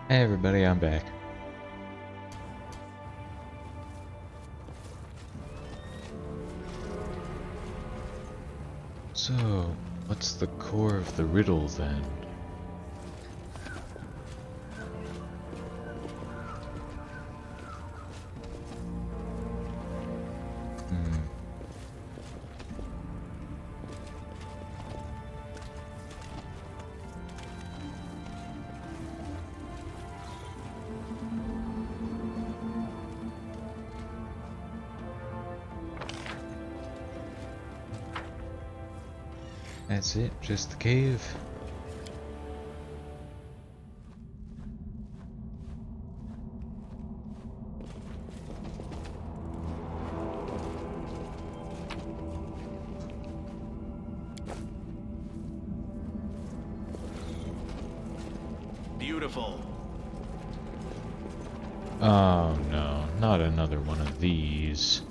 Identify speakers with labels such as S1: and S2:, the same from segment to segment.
S1: Hey everybody, I'm back. So, what's the core of the riddle then? Hmm. That's it, just the cave.
S2: Beautiful.
S1: Oh no, not another one of these.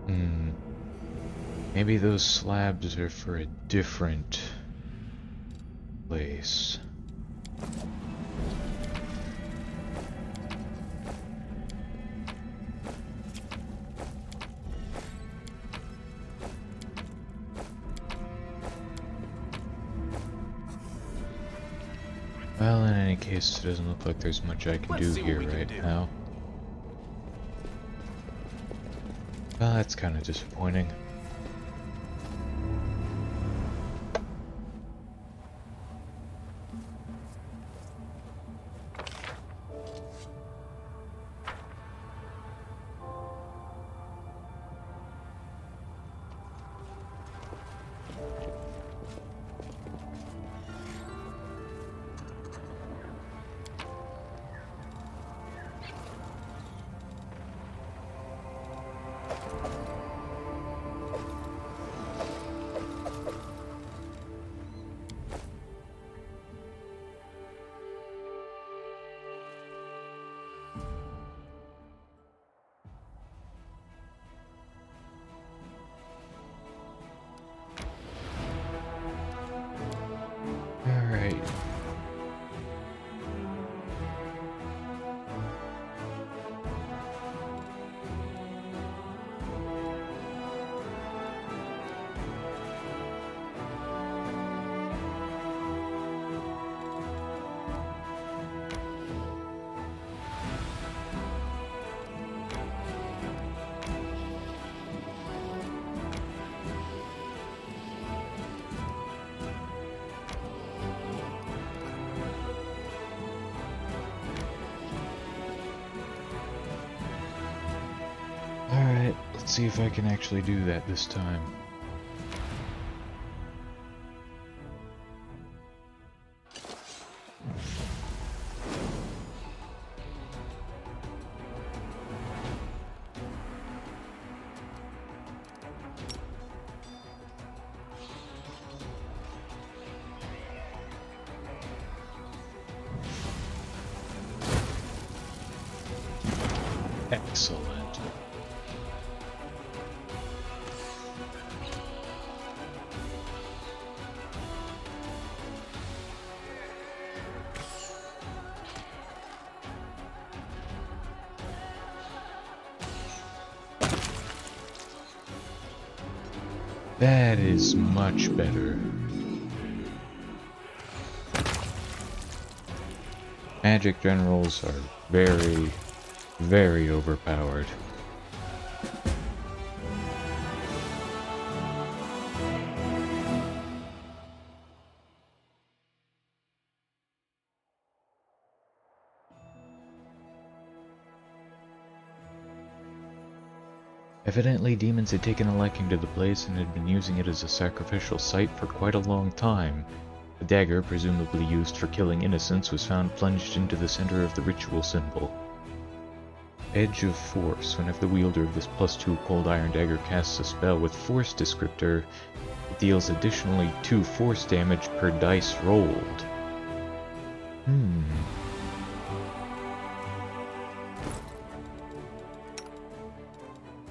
S1: Hmm. Maybe those slabs are for a different place. Well, in any case, it doesn't look like there's much I can do here right now. Well, that's kind of disappointing. Alright. Alright, let's see if I can actually do that this time. Excellent. That is much better. Magic generals are very, very overpowered. Evidently, demons had taken a liking to the place and had been using it as a sacrificial site for quite a long time. A dagger, presumably used for killing innocents, was found plunged into the center of the ritual symbol. Edge of Force. Whenever the wielder of this +2 cold iron dagger casts a spell with Force descriptor, it deals additionally 2 force damage per dice rolled.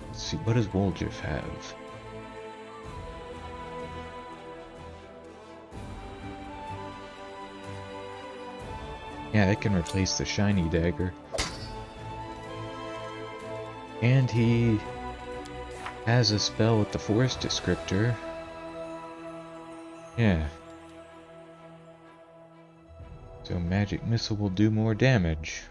S1: Let's see, what does Woljif have? Yeah, it can replace the shiny dagger. And he has a spell with the Force descriptor. Yeah. So Magic Missile will do more damage.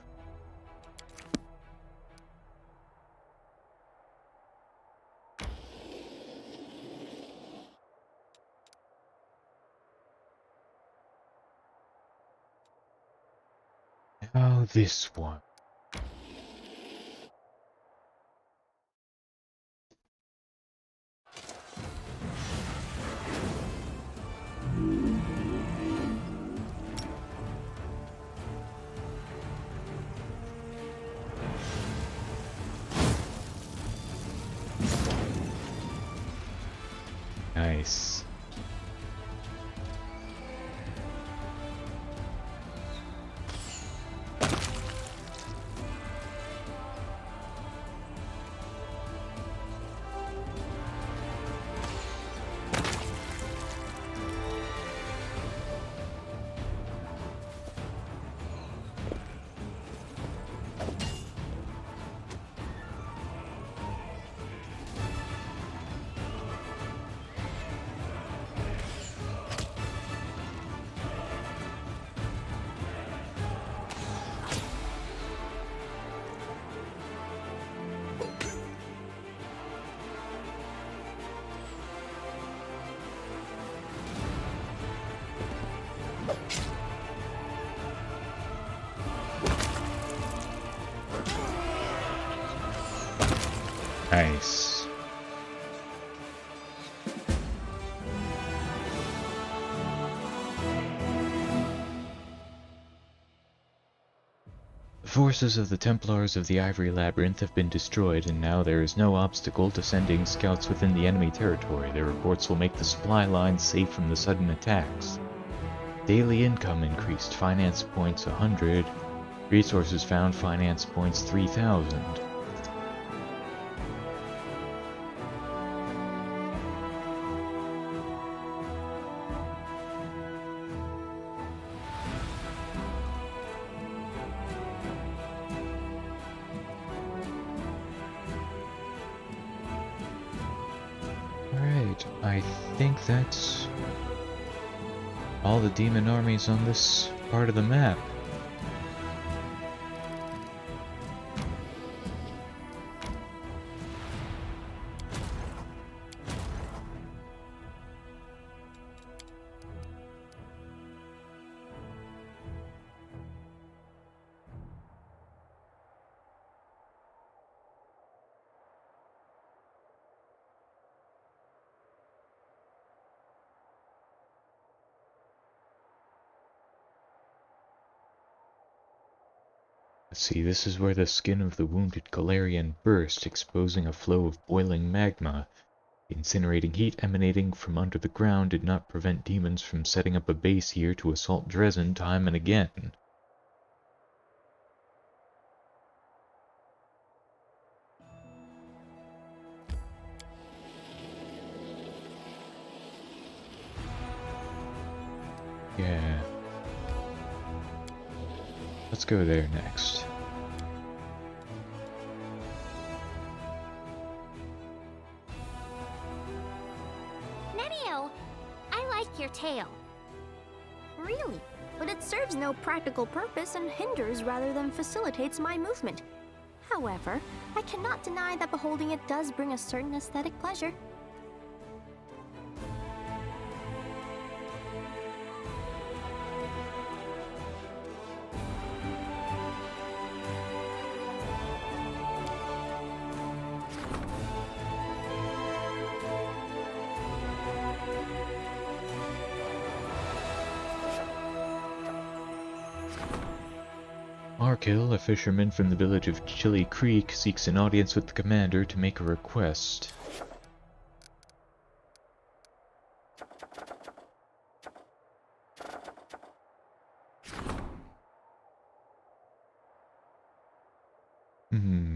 S1: Now this one. Nice. Nice. The forces of the Templars of the Ivory Labyrinth have been destroyed, and now there is no obstacle to sending scouts within the enemy territory. Their reports will make the supply lines safe from the sudden attacks. Daily income increased, finance points 100, resources found, finance points 3,000. Alright, I think that's all the demon armies on this part of the map. Let's see, this is where the skin of the wounded Galarian burst, exposing a flow of boiling magma. The incinerating heat emanating from under the ground did not prevent demons from setting up a base here to assault Dresden time and again. Yeah. Let's go there next.
S2: Nenio, I like your tail. Really? But it serves no practical purpose and hinders rather than facilitates my movement. However, I cannot deny that beholding it does bring a certain aesthetic pleasure.
S1: Arkil, a fisherman from the village of Chili Creek, seeks an audience with the commander to make a request. Hmm.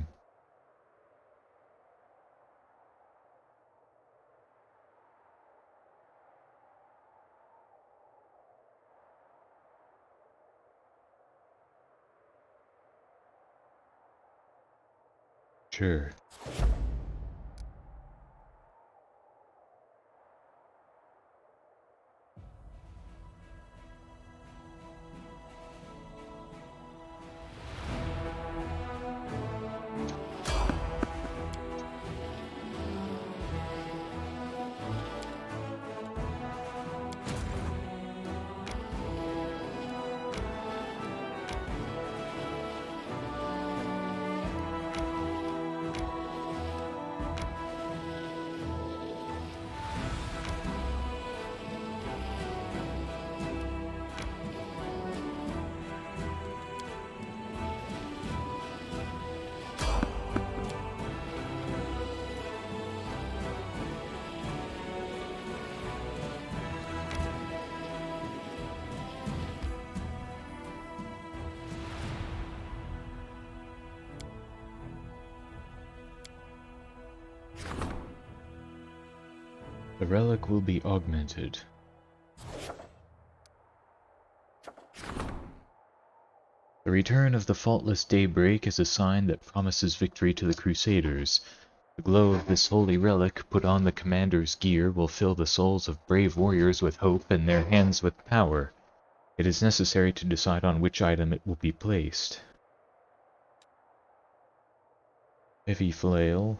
S1: Sure. The relic will be augmented. The return of the faultless daybreak is a sign that promises victory to the Crusaders. The glow of this holy relic, put on the commander's gear, will fill the souls of brave warriors with hope and their hands with power. It is necessary to decide on which item it will be placed. Heavy flail.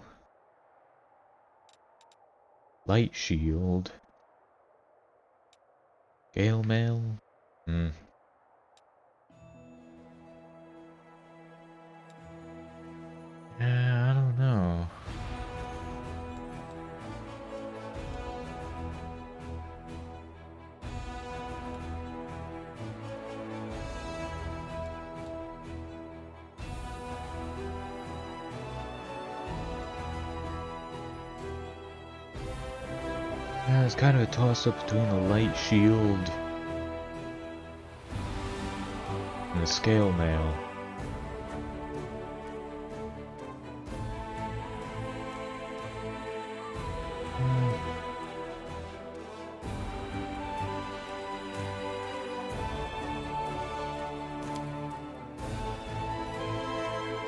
S1: Light shield. Gale mail? Yeah, I don't know. Yeah, it's kind of a toss-up between the light shield and the scale mail.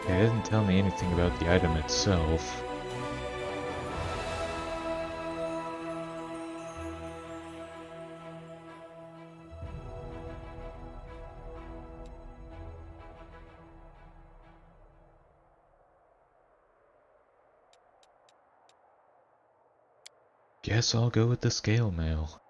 S1: Yeah, it doesn't tell me anything about the item itself. Guess I'll go with the scale mail.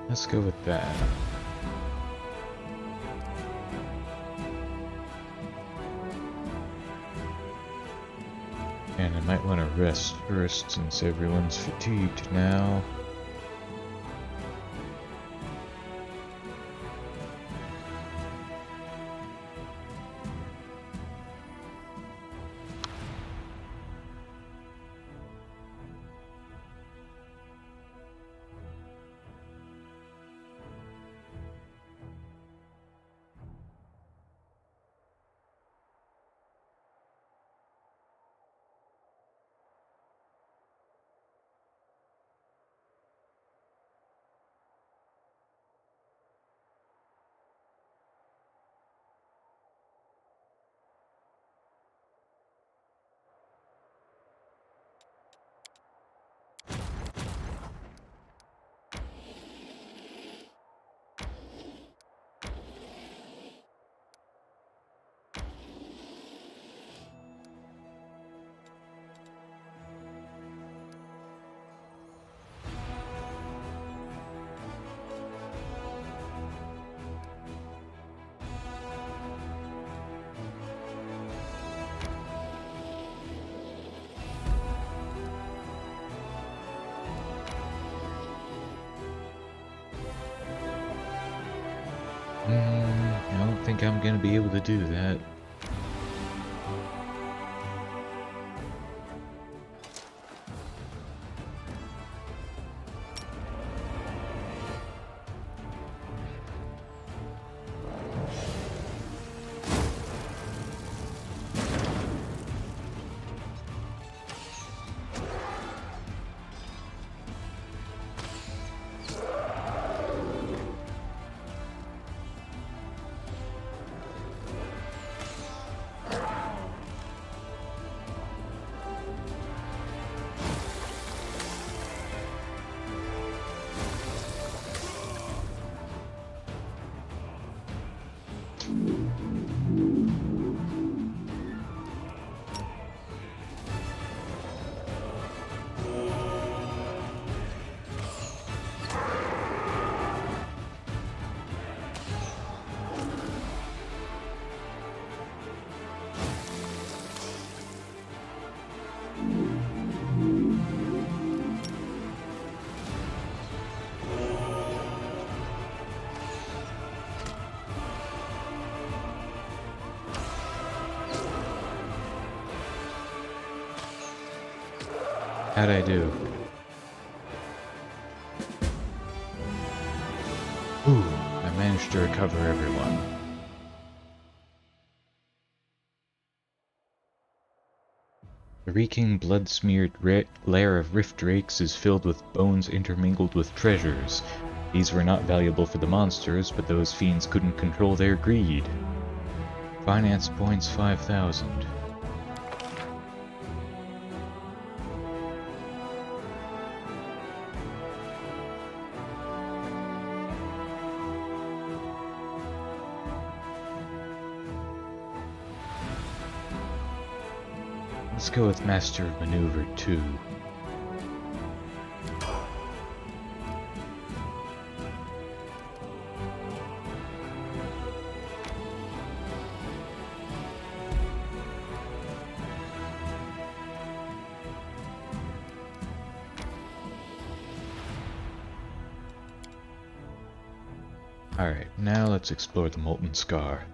S1: Let's go with that. And I might want to rest first since everyone's fatigued now. think I'm gonna be able to do that. How'd I do? Ooh, I managed to recover everyone. The reeking, blood-smeared lair of rift drakes is filled with bones intermingled with treasures. These were not valuable for the monsters, but those fiends couldn't control their greed. Finance points 5,000. Let's go with Master of Maneuver 2. Alright, now let's explore the Molten Scar.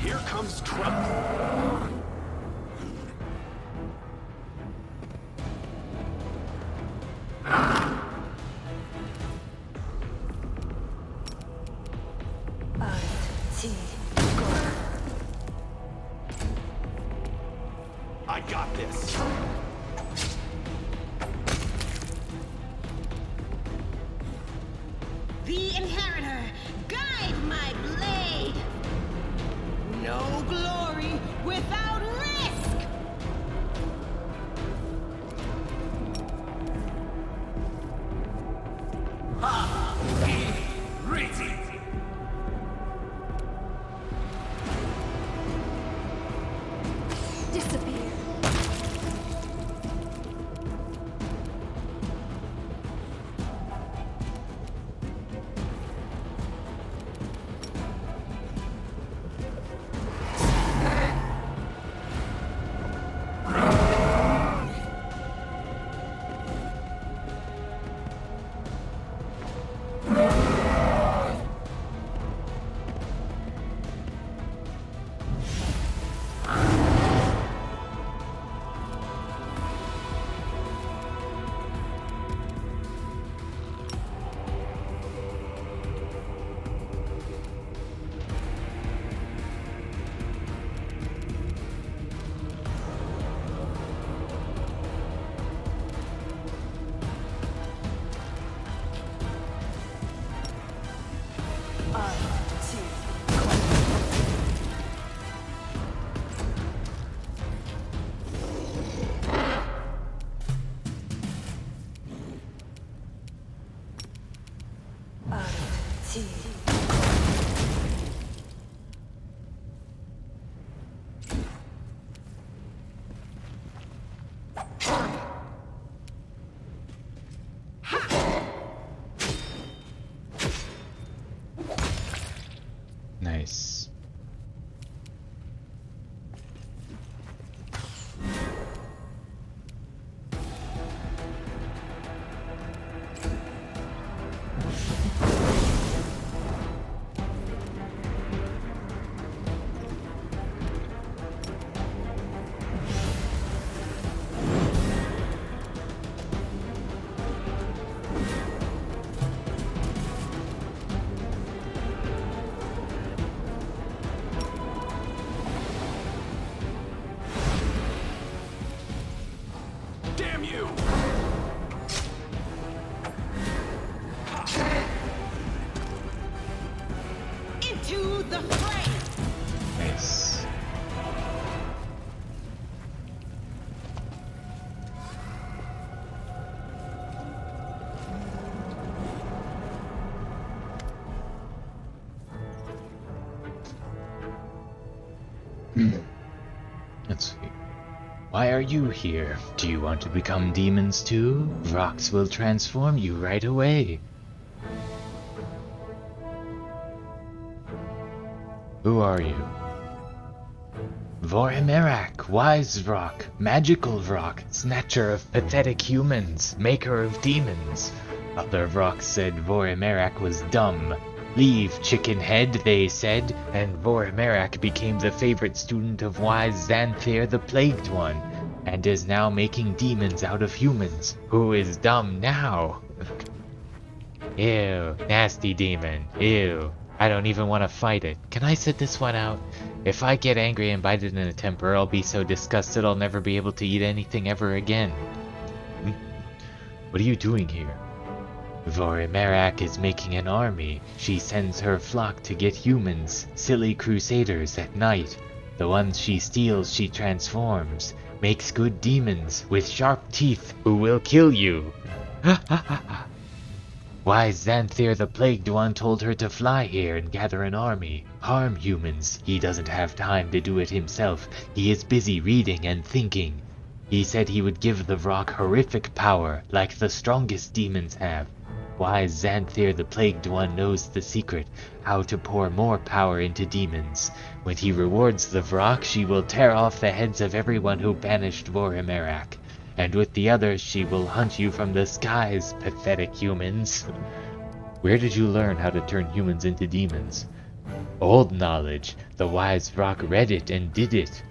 S3: Here comes trouble. I got this.
S4: The Inheritor, guide my blade! No glory without risk!
S2: Disappear.
S1: Let's see. Why are you here? Do you want to become demons too? Rocks will transform you right away. Who are you? Vorimerak, wise rock, magical rock, snatcher of pathetic humans, maker of demons. Other rocks said Vorimerak was dumb. Leave, chicken head, they said, and Vorimerak became the favorite student of wise Xanthir the Plagued One, and is now making demons out of humans. Who is dumb now? Ew, nasty demon, ew. I don't even want to fight it. Can I sit this one out? If I get angry and bite it in a temper, I'll be so disgusted I'll never be able to eat anything ever again. What are you doing here? Vorimerak is making an army. She sends her flock to get humans, silly crusaders at night. The ones she steals she transforms, makes good demons with sharp teeth who will kill you. Ha ha ha ha. Wise Xanthir the Plagued One told her to fly here and gather an army. Harm humans. He doesn't have time to do it himself. He is busy reading and thinking. He said he would give the rock horrific power, like the strongest demons have. Wise Xanthir the Plagued One knows the secret, how to pour more power into demons. When he rewards the rock, she will tear off the heads of everyone who banished Vorimerak. And with the others, she will hunt you from the skies, pathetic humans. Where did you learn how to turn humans into demons? Old knowledge. The wise rock read it and did it.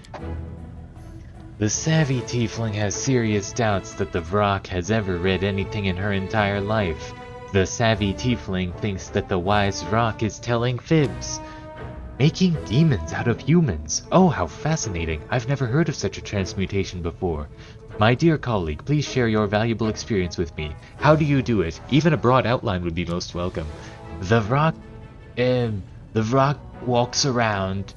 S1: The savvy tiefling has serious doubts that the rock has ever read anything in her entire life. The savvy tiefling thinks that the wise rock is telling fibs. Making demons out of humans. Oh, how fascinating. I've never heard of such a transmutation before. My dear colleague, please share your valuable experience with me. How do you do it? Even a broad outline would be most welcome. The rock walks around,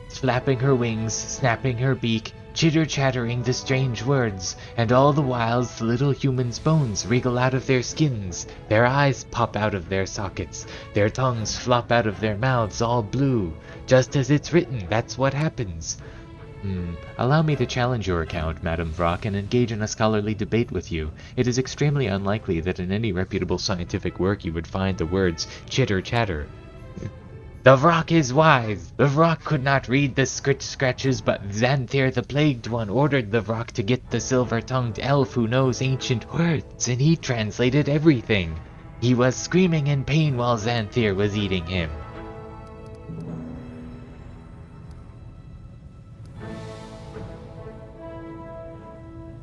S1: flapping her wings, snapping her beak, chitter-chattering the strange words, and all the while the little humans' bones wriggle out of their skins, their eyes pop out of their sockets, their tongues flop out of their mouths all blue. Just as it's written, that's what happens. Allow me to challenge your account, Madam Vrock, and engage in a scholarly debate with you. It is extremely unlikely that in any reputable scientific work you would find the words chitter-chatter. The rock is wise. The rock could not read the scratches, but Xanthir the Plagued One ordered the rock to get the silver-tongued elf who knows ancient words, and he translated everything. He was screaming in pain while Xanthir was eating him.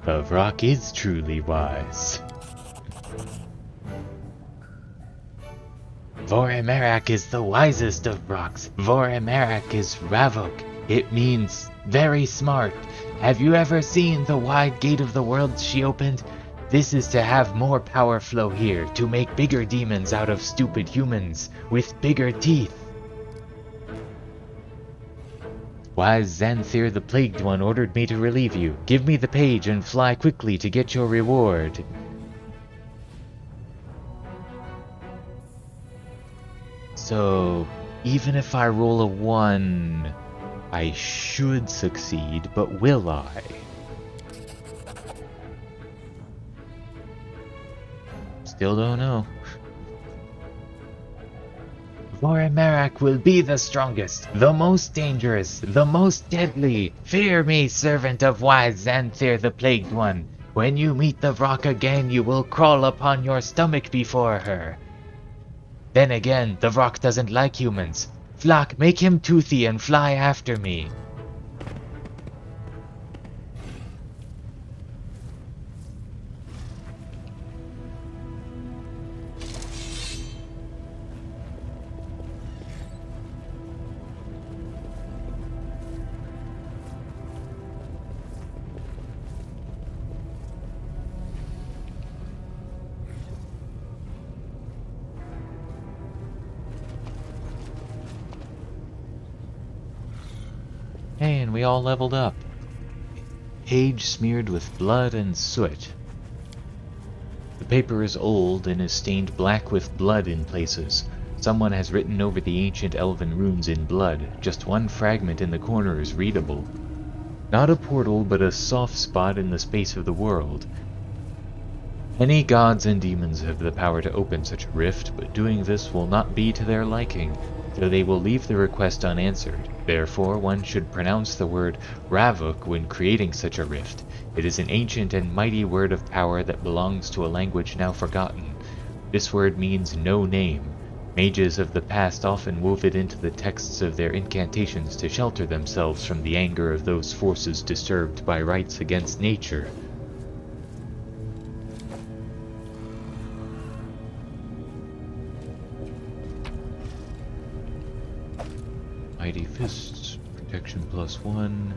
S1: The rock is truly wise. Vorimerak is the wisest of rocks. Vorimerak is Ravok. It means very smart. Have you ever seen the wide gate of the world she opened? This is to have more power flow here, to make bigger demons out of stupid humans, with bigger teeth. Wise Xanthir the Plagued One ordered me to relieve you. Give me the page and fly quickly to get your reward. So, even if I roll a 1, I should succeed, but will I? Still don't know. Vorimerak will be the strongest, the most dangerous, the most deadly. Fear me, servant of wise Xanthir the Plagued One. When you meet the rock again, you will crawl upon your stomach before her. Then again, the rock doesn't like humans. Flock, make him toothy and fly after me. And we all leveled up. Page smeared with blood and soot. The paper is old and is stained black with blood in places. Someone has written over the ancient elven runes in blood. Just one fragment in the corner is readable. Not a portal, but a soft spot in the space of the world. Any gods and demons have the power to open such a rift, but doing this will not be to their liking, so they will leave the request unanswered. Therefore, one should pronounce the word Ravuk when creating such a rift. It is an ancient and mighty word of power that belongs to a language now forgotten. This word means no name. Mages of the past often wove it into the texts of their incantations to shelter themselves from the anger of those forces disturbed by rites against nature. Mighty Fists, protection +1.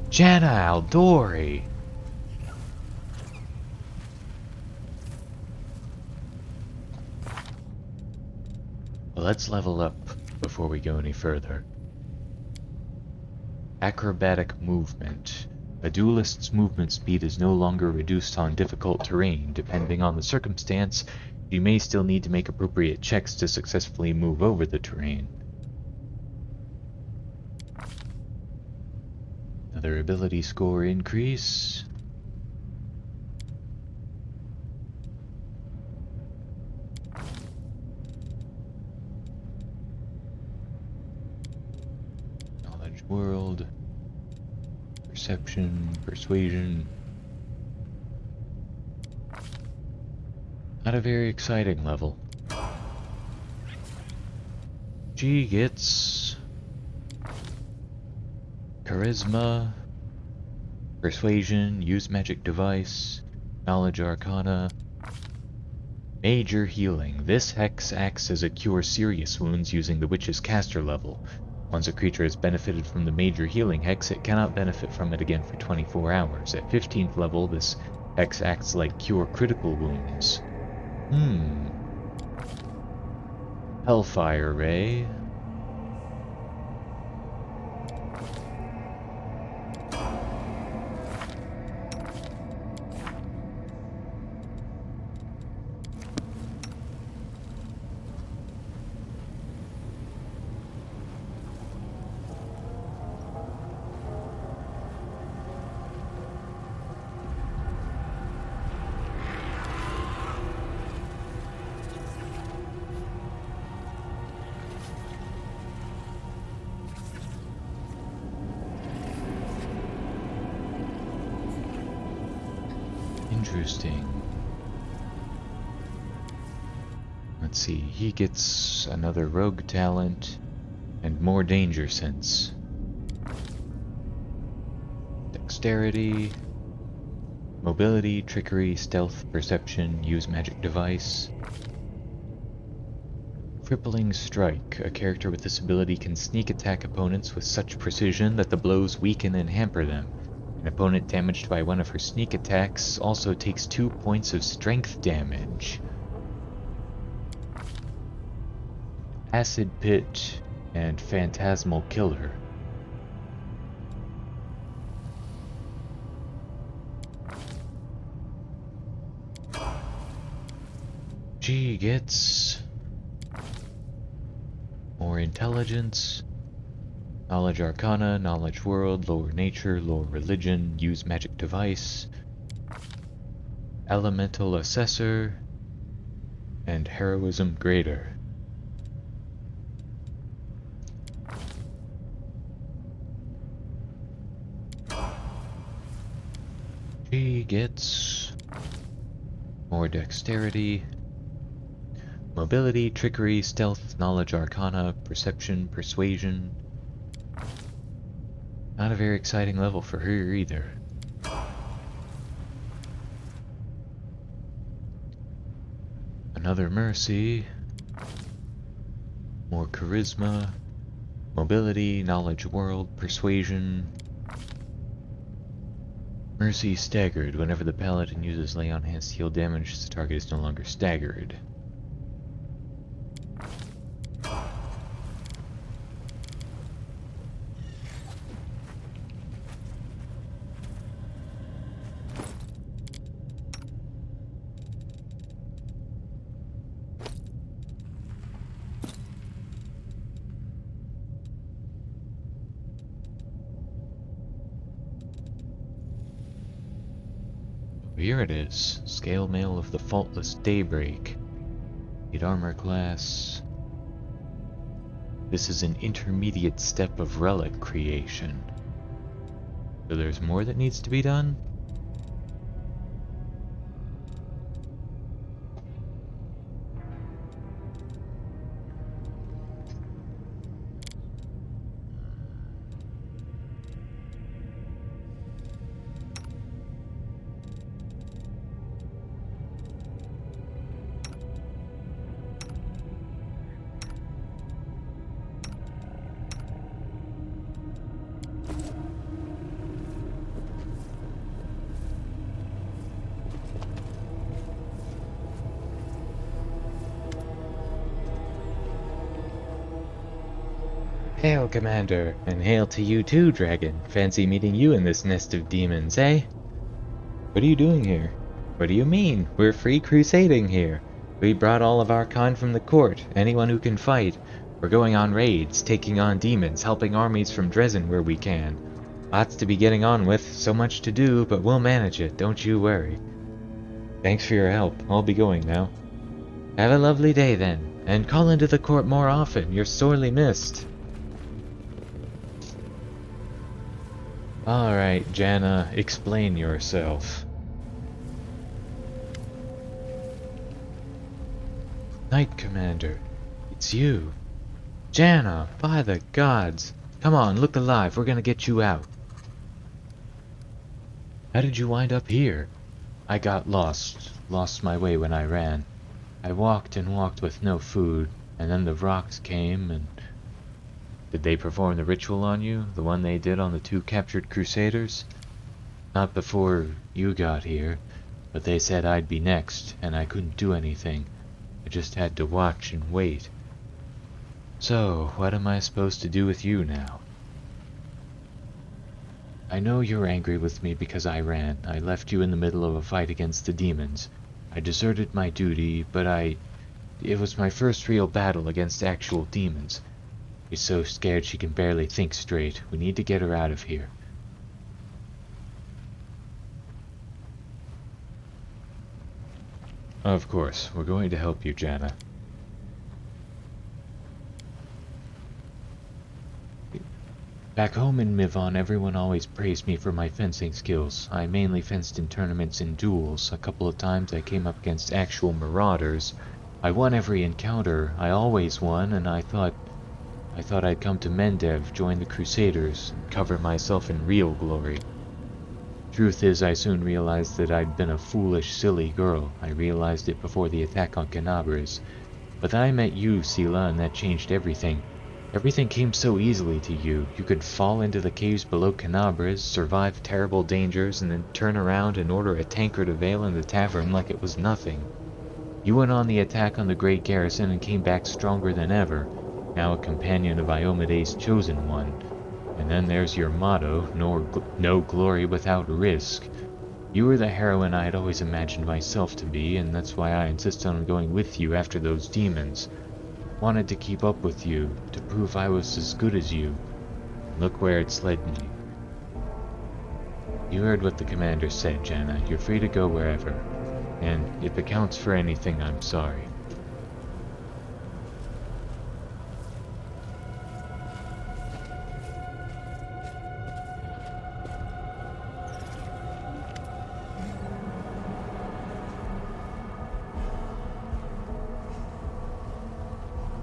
S1: Janna Aldori! Well, let's level up before we go any further. Acrobatic movement. A duelist's movement speed is no longer reduced on difficult terrain. Depending on the circumstance, you may still need to make appropriate checks to successfully move over the terrain. Another ability score increase. Knowledge world. Perception, persuasion. Not a very exciting level. She gets charisma, persuasion, use magic device, knowledge arcana, major healing. This hex acts as a cure serious wounds using the witch's caster level. Once a creature has benefited from the major healing hex, it cannot benefit from it again for 24 hours. At 15th level, this hex acts like cure critical wounds. Hellfire Ray. Interesting. Let's see, he gets another rogue talent and more danger sense. Dexterity, mobility, trickery, stealth, perception, use magic device. Crippling Strike. A character with this ability can sneak attack opponents with such precision that the blows weaken and hamper them. An opponent damaged by one of her sneak attacks also takes 2 points of strength damage. Acid Pit and Phantasmal Killer. She gets more intelligence, knowledge arcana, knowledge world, lower nature, lower religion, use magic device, elemental assessor, and heroism greater. She gets more dexterity, mobility, trickery, stealth, knowledge arcana, perception, persuasion. Not a very exciting level for her either. Another mercy, more charisma, mobility, knowledge world, persuasion. Mercy staggered. Whenever the paladin uses lay on hands to heal damage, the target is no longer staggered. here it is. Scale mail of the Faultless Daybreak. 8 armor class. This is an intermediate step of relic creation. So there's more that needs to be done? Hail, Commander, and hail to you too, Dragon. Fancy meeting you in this nest of demons, eh? What are you doing here? What do you mean? We're free crusading here. We brought all of our kind from the court, anyone who can fight. We're going on raids, taking on demons, helping armies from Dresden where we can. Lots to be getting on with, so much to do, but we'll manage it, don't you worry. Thanks for your help. I'll be going now. Have a lovely day then, and call into the court more often. You're sorely missed. Alright, Janna, explain yourself. Knight Commander, it's you. Janna, by the gods. Come on, look alive, we're gonna get you out. How did you wind up here? I got lost my way when I ran. I walked and walked with no food, and then the rocks came and... Did they perform the ritual on you? The one they did on the 2 captured crusaders? Not before you got here, but they said I'd be next, and I couldn't do anything. I just had to watch and wait. So, what am I supposed to do with you now? I know you're angry with me because I ran. I left you in the middle of a fight against the demons. I deserted my duty, but it was my first real battle against actual demons. She's so scared she can barely think straight. We need to get her out of here. Of course, we're going to help you, Janna. Back home in Mivon, everyone always praised me for my fencing skills. I mainly fenced in tournaments and duels. A couple of times I came up against actual marauders. I won every encounter. I always won, and I thought I'd come to Mendev, join the Crusaders, and cover myself in real glory. Truth is, I soon realized that I'd been a foolish, silly girl. I realized it before the attack on Canabres. But then I met you, Seelah, and that changed everything. Everything came so easily to you. You could fall into the caves below Canabres, survive terrible dangers, and then turn around and order a tankard of ale in the tavern like it was nothing. You went on the attack on the Great Garrison and came back stronger than ever. Now a companion of Iomede's Chosen One. And then there's your motto, no glory without risk. You were the heroine I had always imagined myself to be, and that's why I insisted on going with you after those demons. Wanted to keep up with you, to prove I was as good as you. Look where it's led me. You heard what the commander said, Janna. You're free to go wherever. And if it counts for anything, I'm sorry.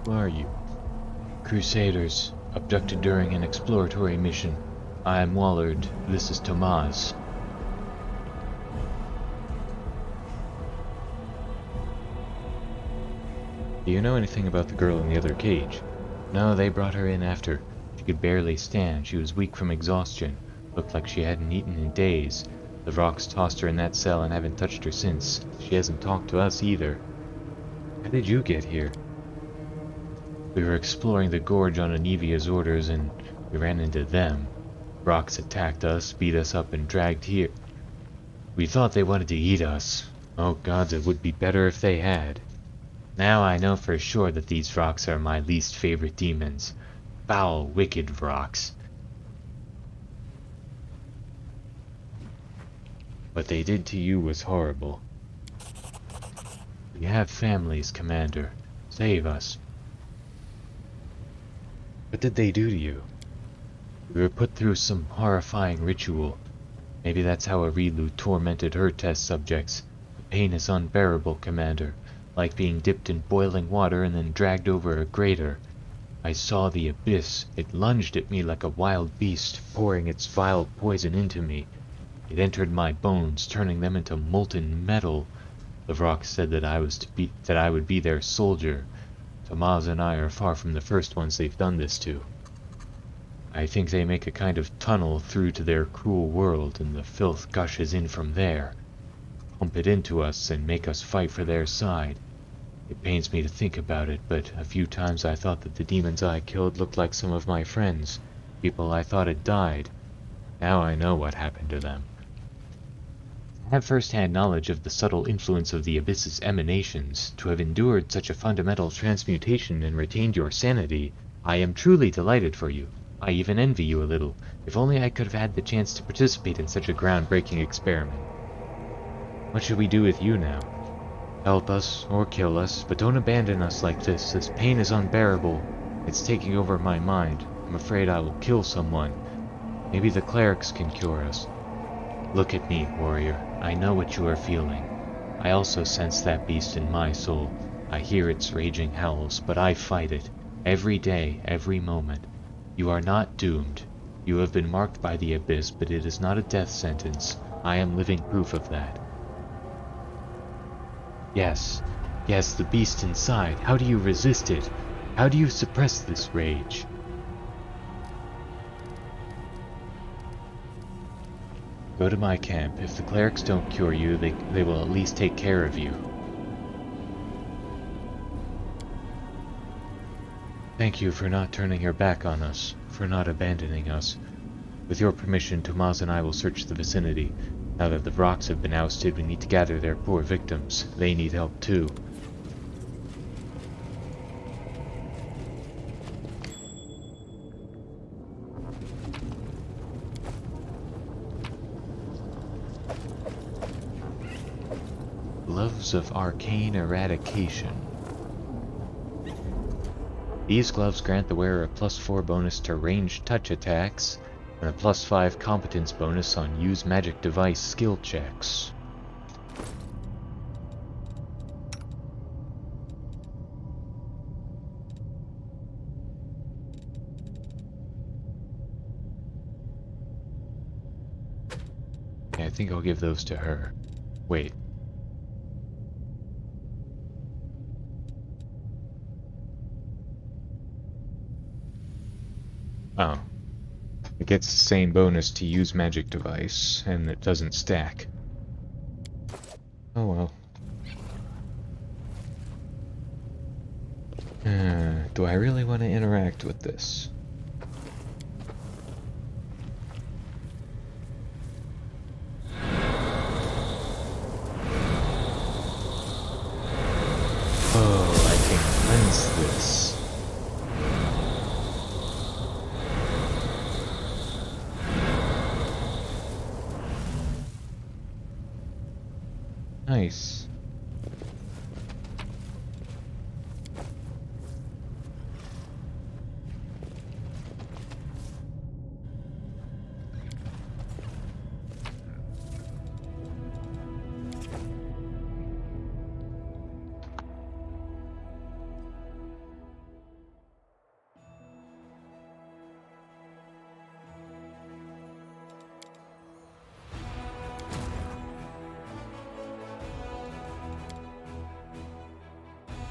S1: Who are you? Crusaders, abducted during an exploratory mission. I am Wallard. This is Tomas. Do you know anything about the girl in the other cage? No, they brought her in after. She could barely stand. She was weak from exhaustion. Looked like she hadn't eaten in days. The rocks tossed her in that cell and haven't touched her since. She hasn't talked to us either. How did you get here? We were exploring the gorge on Anevia's orders, and we ran into them. Rocks attacked us, beat us up, and dragged here. We thought they wanted to eat us. Oh gods, it would be better if they had. Now I know for sure that these rocks are my least favorite demons. Foul, wicked rocks. What they did to you was horrible. We have families, Commander. Save us. What did they do to you? We were put through some horrifying ritual. Maybe that's how Arilu tormented her test subjects. The pain is unbearable, Commander. Like being dipped in boiling water and then dragged over a grater. I saw the abyss. It lunged at me like a wild beast, pouring its vile poison into me. It entered my bones, turning them into molten metal. The rock said that I would be their soldier. Tomas and I are far from the first ones they've done this to. I think they make a kind of tunnel through to their cruel world, and the filth gushes in from there. Pump it into us and make us fight for their side. It pains me to think about it, but a few times I thought that the demons I killed looked like some of my friends, people I thought had died. Now I know what happened to them. I have first-hand knowledge of the subtle influence of the Abyss's emanations. To have endured such a fundamental transmutation and retained your sanity, I am truly delighted for you. I even envy you a little. If only I could have had the chance to participate in such a groundbreaking experiment. What should we do with you now? Help us, or kill us, but don't abandon us like this. This pain is unbearable. It's taking over my mind. I'm afraid I will kill someone. Maybe the clerics can cure us. Look at me, warrior. I know what you are feeling. I also sense that beast in my soul. I hear its raging howls, but I fight it. Every day, every moment. You are not doomed. You have been marked by the abyss, but it is not a death sentence. I am living proof of that. Yes, the beast inside. How do you resist it? How do you suppress this rage? Go to my camp. If the clerics don't cure you, they will at least take care of you. Thank you for not turning your back on us, for not abandoning us. With your permission, Tomas and I will search the vicinity. Now that the rocks have been ousted, we need to gather their poor victims. They need help too. Gloves of Arcane Eradication. These gloves grant the wearer a +4 bonus to ranged touch attacks, and a +5 competence bonus on use magic device skill checks. Yeah, I think I'll give those to her. Wait. Oh. It gets the same bonus to use magic device, and it doesn't stack. Oh well. Do I really want to interact with this? Oh, I can cleanse this. Nice.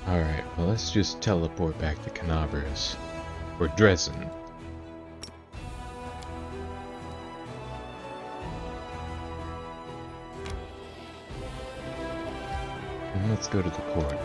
S1: Alright, well let's just teleport back to Canabras. Or Dresden. And let's go to the court.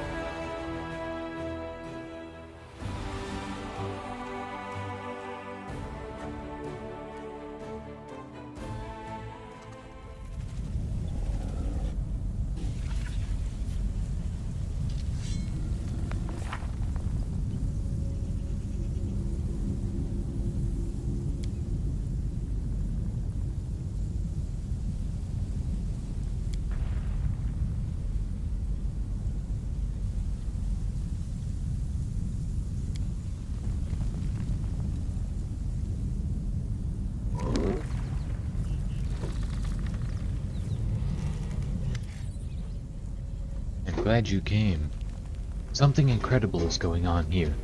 S1: glad you came. Something incredible is going on here.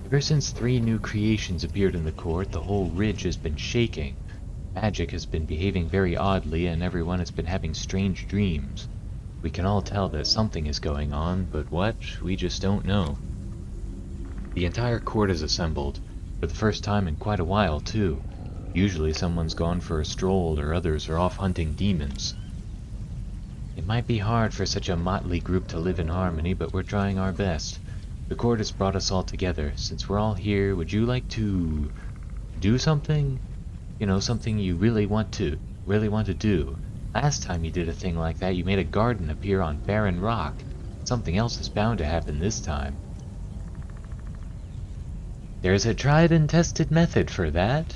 S1: Ever since 3 new creations appeared in the court, the whole ridge has been shaking. Magic has been behaving very oddly, and everyone has been having strange dreams. We can all tell that something is going on, but what, we just don't know. The entire court is assembled, for the first time in quite a while, too. Usually someone's gone for a stroll or others are off hunting demons. It might be hard for such a motley group to live in harmony, but we're trying our best. The court has brought us all together. Since we're all here, would you like to do something? You know, something you really want to do. Last time you did a thing like that, you made a garden appear on barren rock. Something else is bound to happen this time. There's a tried and tested method for that.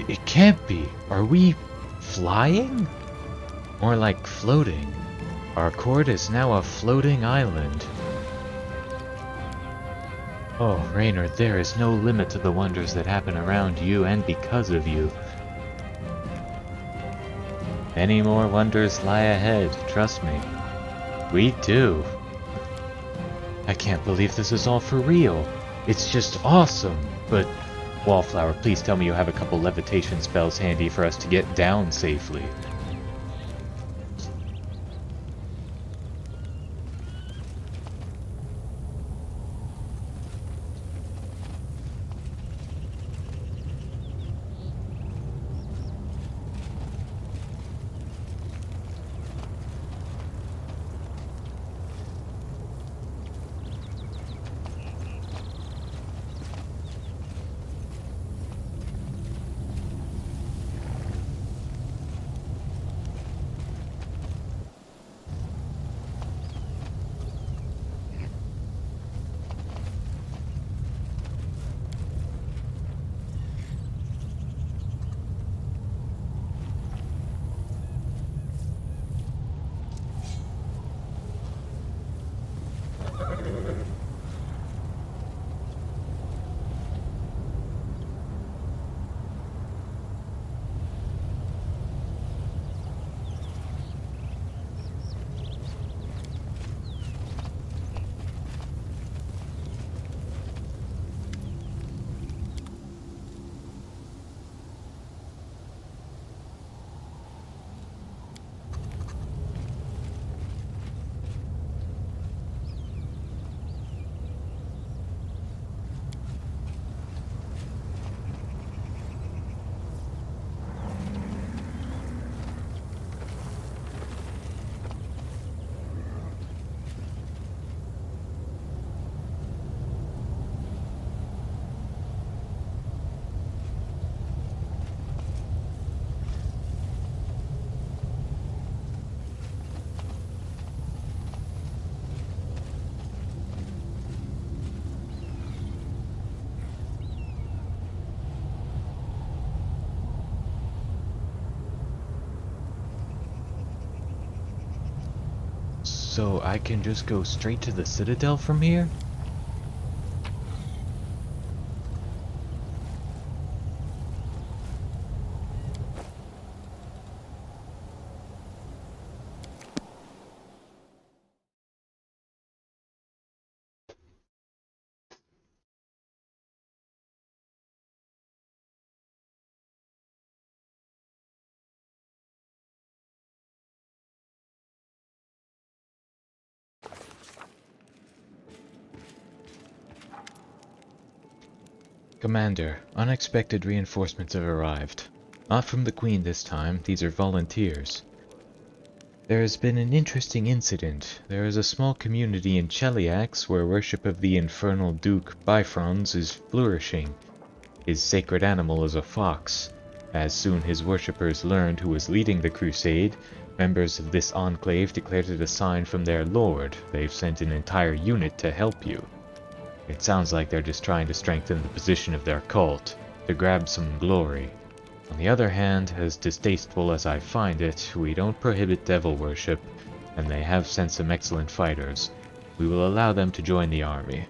S1: It can't be. Are we flying? More like floating. Our court is now a floating island. Oh, Raynor, there is no limit to the wonders that happen around you and because of you. Many more wonders lie ahead, trust me. We do. I can't believe this is all for real. It's just awesome, but... Wallflower, please tell me you have a couple levitation spells handy for us to get down safely. So I can just go straight to the Citadel from here? Commander, unexpected reinforcements have arrived. Not from the Queen this time, these are volunteers. There has been an interesting incident. There is a small community in Cheliax where worship of the infernal Duke Bifrons is flourishing. His sacred animal is a fox. As soon his worshippers learned who was leading the crusade, members of this enclave declared it a sign from their lord. They've sent an entire unit to help you. It sounds like they're just trying to strengthen the position of their cult, to grab some glory. On the other hand, as distasteful as I find it, we don't prohibit devil worship, and they have sent some excellent fighters. We will allow them to join the army.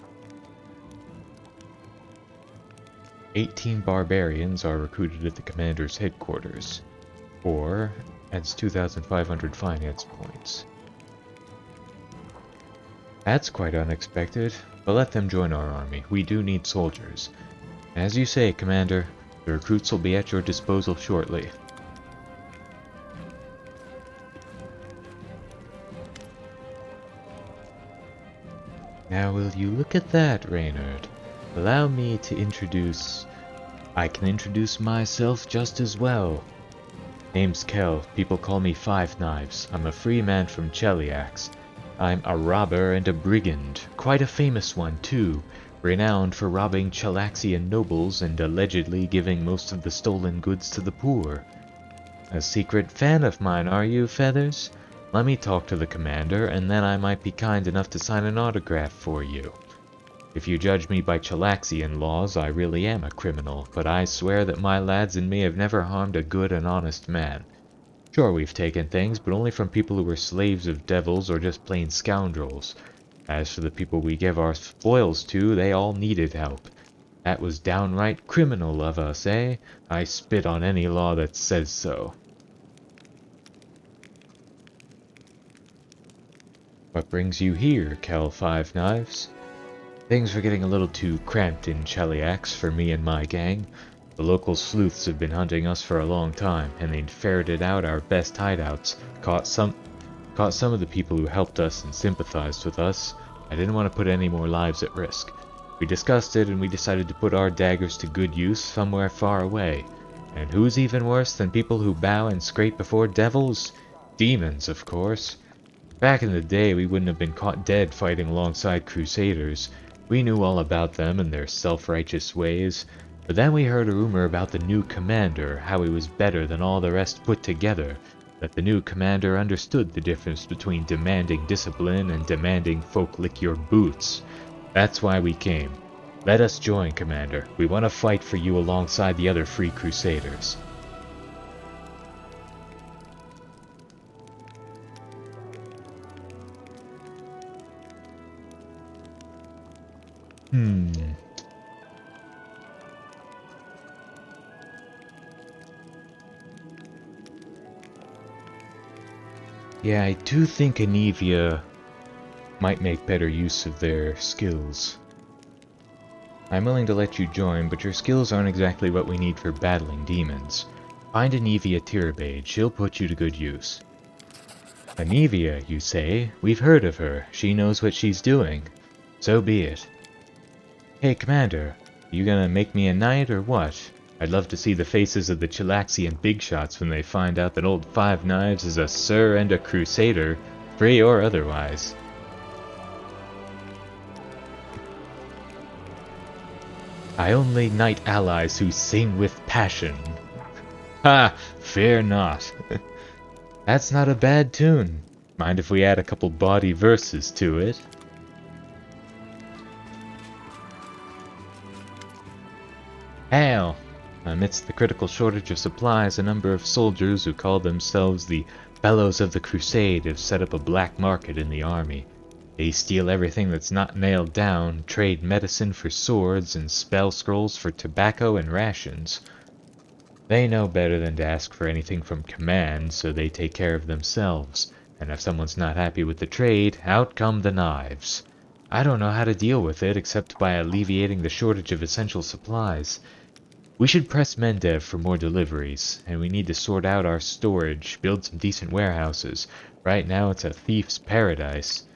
S1: 18 barbarians are recruited at the commander's headquarters, or adds 2,500 finance points. That's quite unexpected, but let them join our army. We do need soldiers. As you say, Commander, the recruits will be at your disposal shortly. Now will you look at that, Reynard? Allow me to introduce... I can introduce myself just as well. Name's Kel. People call me Five Knives. I'm a free man from Cheliax. I'm a robber and a brigand. Quite a famous one, too. Renowned for robbing Chelaxian nobles and allegedly giving most of the stolen goods to the poor. A secret fan of mine, are you, Feathers? Let me talk to the commander, and then I might be kind enough to sign an autograph for you. If you judge me by Chelaxian laws, I really am a criminal, but I swear that my lads and me have never harmed a good and honest man. Sure, we've taken things, but only from people who were slaves of devils or just plain scoundrels. As for the people we give our spoils to, they all needed help. That was downright criminal of us, eh? I spit on any law that says so. What brings you here, Kel Five Knives? Things were getting a little too cramped in Cheliax for me and my gang. The local sleuths have been hunting us for a long time, and they'd ferreted out our best hideouts, caught some of the people who helped us and sympathized with us. I didn't want to put any more lives at risk. We discussed it, and we decided to put our daggers to good use somewhere far away. And who's even worse than people who bow and scrape before devils? Demons, of course. Back in the day, we wouldn't have been caught dead fighting alongside crusaders. We knew all about them and their self-righteous ways. But then we heard a rumor about the new commander, how he was better than all the rest put together. That the new commander understood the difference between demanding discipline and demanding folk lick your boots. That's why we came. Let us join, Commander. We want to fight for you alongside the other free crusaders. Yeah, I do think Anivia might make better use of their skills. I'm willing to let you join, but your skills aren't exactly what we need for battling demons. Find Anivia Tirabade, she'll put you to good use. Anivia, you say? We've heard of her. She knows what she's doing. So be it. Hey, Commander, you gonna make me a knight or what? I'd love to see the faces of the Chelaxian big shots when they find out that old Five Knives is a sir and a crusader, free or otherwise. I only knight allies who sing with passion. Ha! Fear not. That's not a bad tune. Mind if we add a couple bawdy verses to it? Hail! Amidst the critical shortage of supplies, a number of soldiers who call themselves the Fellows of the Crusade have set up a black market in the army. They steal everything that's not nailed down, trade medicine for swords, and spell scrolls for tobacco and rations. They know better than to ask for anything from command, so they take care of themselves, and if someone's not happy with the trade, out come the knives. I don't know how to deal with it except by alleviating the shortage of essential supplies. We should press Mendev for more deliveries, and we need to sort out our storage, build some decent warehouses. Right now it's a thief's paradise.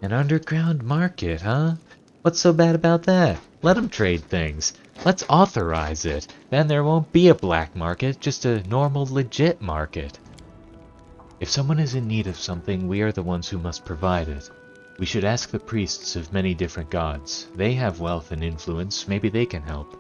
S1: An underground market, huh? What's so bad about that? Let them trade things. Let's authorize it. Then there won't be a black market, just a normal, legit market. If someone is in need of something, we are the ones who must provide it. We should ask the priests of many different gods. They have wealth and influence, maybe they can help.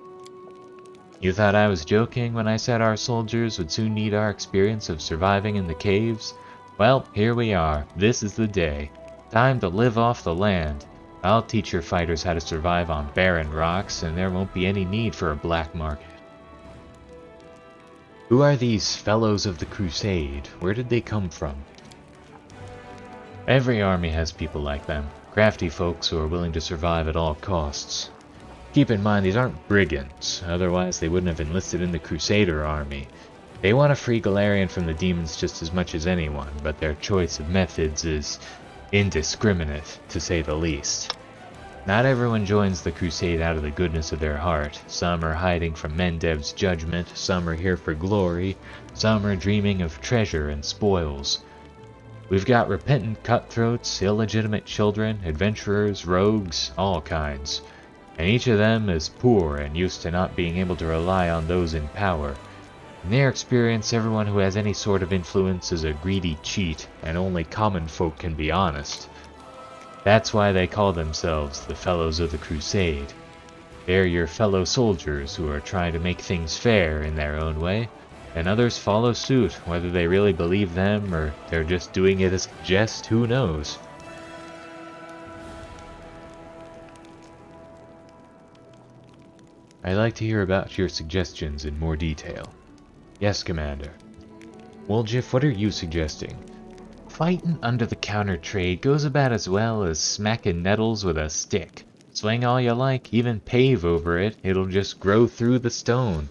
S1: You thought I was joking when I said our soldiers would soon need our experience of surviving in the caves? Well, here we are. This is the day. Time to live off the land. I'll teach your fighters how to survive on barren rocks, and there won't be any need for a black market. Who are these fellows of the crusade? Where did they come from? Every army has people like them. Crafty folks who are willing to survive at all costs. Keep in mind, these aren't brigands, otherwise they wouldn't have enlisted in the Crusader army. They want to free Galarian from the demons just as much as anyone, but their choice of methods is indiscriminate, to say the least. Not everyone joins the crusade out of the goodness of their heart. Some are hiding from Mendev's judgment, some are here for glory, some are dreaming of treasure and spoils. We've got repentant cutthroats, illegitimate children, adventurers, rogues, all kinds. And each of them is poor and used to not being able to rely on those in power. In their experience, everyone who has any sort of influence is a greedy cheat, and only common folk can be honest. That's why they call themselves the Fellows of the Crusade. They're your fellow soldiers who are trying to make things fair in their own way, and others follow suit, whether they really believe them or they're just doing it as a jest, who knows. I'd like to hear about your suggestions in more detail. Yes, Commander. Woljif, what are you suggesting? Fighting under-the-counter trade goes about as well as smacking nettles with a stick. Swing all you like, even pave over it, it'll just grow through the stone.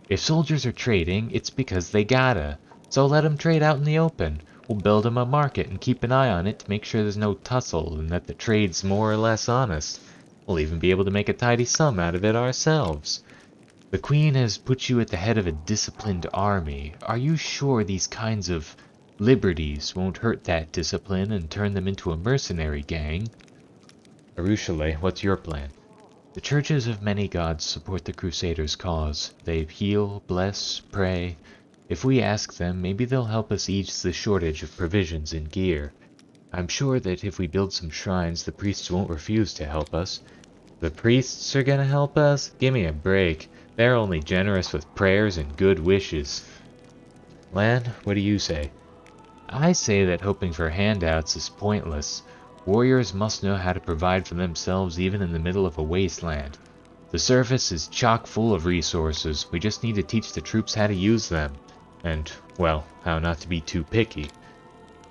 S1: If soldiers are trading, it's because they gotta. So let them trade out in the open. We'll build them a market and keep an eye on it to make sure there's no tussle and that the trade's more or less honest. We'll even be able to make a tidy sum out of it ourselves. The Queen has put you at the head of a disciplined army. Are you sure these kinds of liberties won't hurt that discipline and turn them into a mercenary gang? Arueshalae, what's your plan? The churches of many gods support the Crusaders' cause. They heal, bless, pray. If we ask them, maybe they'll help us ease the shortage of provisions and gear. I'm sure that if we build some shrines, the priests won't refuse to help us. The priests are gonna help us? Give me a break. They're only generous with prayers and good wishes. Lan, what do you say? I say that hoping for handouts is pointless. Warriors must know how to provide for themselves even in the middle of a wasteland. The surface is chock full of resources. We just need to teach the troops how to use them. And, well, how not to be too picky.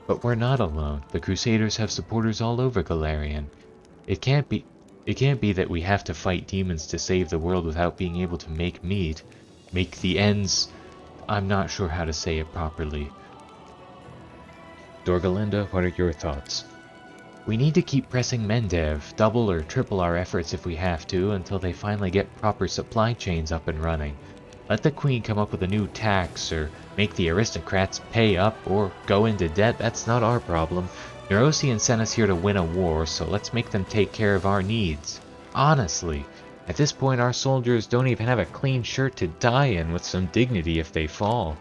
S1: But we're not alone. The Crusaders have supporters all over Galarian. It can't be that we have to fight demons to save the world without being able to make meat. Make the ends... I'm not sure how to say it properly. Dorgalinda, what are your thoughts? We need to keep pressing Mendev, double or triple our efforts if we have to, until they finally get proper supply chains up and running. Let the Queen come up with a new tax, or make the aristocrats pay up, or go into debt. That's not our problem. Neurosian sent us here to win a war, so let's make them take care of our needs. Honestly, at this point our soldiers don't even have a clean shirt to die in with some dignity if they fall.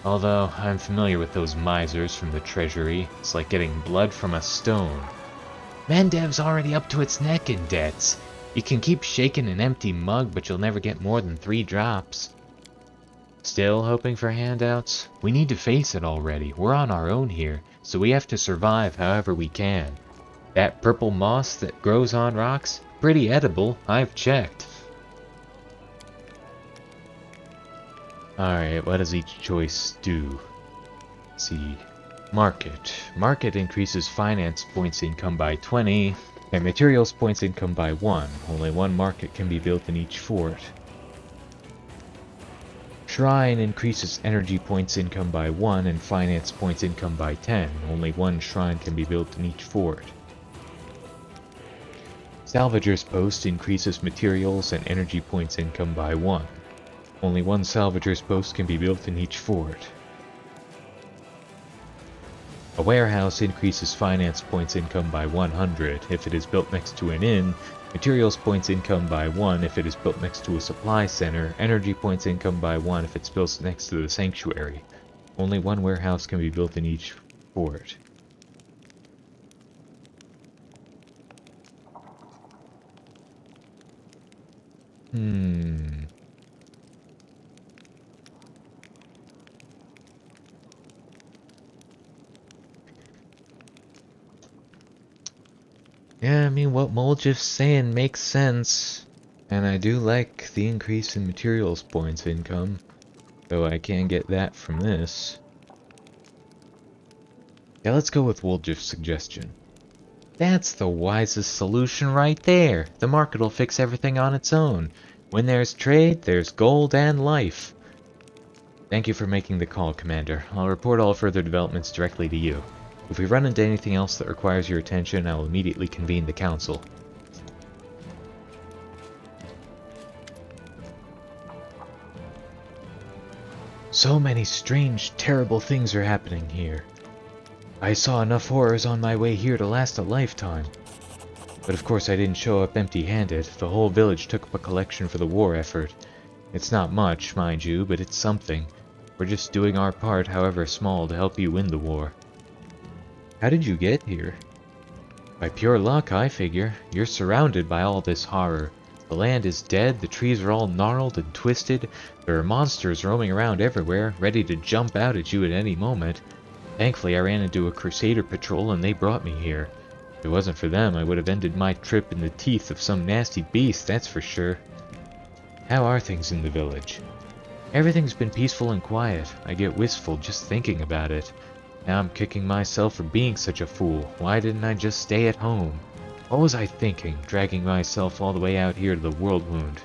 S1: Although, I'm familiar with those misers from the treasury. It's like getting blood from a stone. Mendev's already up to its neck in debts. You can keep shaking an empty mug, but you'll never get more than 3 drops. Still hoping for handouts? We need to face it already. We're on our own here, so we have to survive however we can. That purple moss that grows on rocks? Pretty edible, I've checked. Alright, what does each choice do? Let's see. Market. Market increases finance points income by 20, and materials points income by 1. Only 1 market can be built in each fort. Shrine increases energy points income by 1 and finance points income by 10. Only 1 shrine can be built in each fort. Salvager's Post increases materials and energy points income by 1. Only 1 Salvager's Post can be built in each fort. A warehouse increases finance points income by 100 if it is built next to an inn, materials points income by 1 if it is built next to a supply center, energy points income by 1 if it's built next to the sanctuary. Only one warehouse can be built in each fort. Yeah, I mean, what Moljif's saying makes sense. And I do like the increase in materials points income, though I can't get that from this. Yeah, let's go with Woljif's suggestion. That's the wisest solution right there. The market will fix everything on its own. When there's trade, there's gold and life. Thank you for making the call, Commander. I'll report all further developments directly to you. If we run into anything else that requires your attention, I will immediately convene the council. So many strange, terrible things are happening here. I saw enough horrors on my way here to last a lifetime. But of course I didn't show up empty-handed. The whole village took up a collection for the war effort. It's not much, mind you, but it's something. We're just doing our part, however small, to help you win the war. How did you get here? By pure luck, I figure. You're surrounded by all this horror. The land is dead, the trees are all gnarled and twisted, there are monsters roaming around everywhere, ready to jump out at you at any moment. Thankfully, I ran into a Crusader patrol and they brought me here. If it wasn't for them, I would have ended my trip in the teeth of some nasty beast, that's for sure. How are things in the village? Everything's been peaceful and quiet. I get wistful just thinking about it. Now I'm kicking myself for being such a fool. Why didn't I just stay at home? What was I thinking, dragging myself all the way out here to the world wound?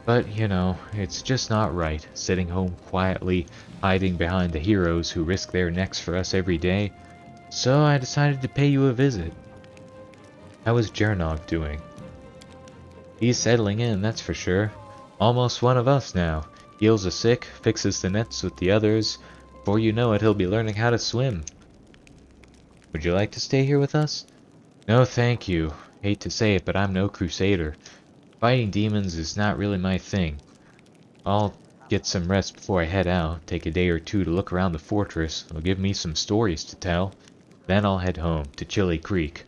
S1: But, you know, it's just not right, sitting home quietly, hiding behind the heroes who risk their necks for us every day. So I decided to pay you a visit. How is Jernog doing? He's settling in, that's for sure. Almost one of us now. Heals the sick, fixes the nets with the others. Before you know it, he'll be learning how to swim. Would you like to stay here with us? No, thank you. Hate to say it, but I'm no crusader. Fighting demons is not really my thing. I'll get some rest before I head out, take a day or two to look around the fortress. It'll give me some stories to tell. Then I'll head home, to Chili Creek.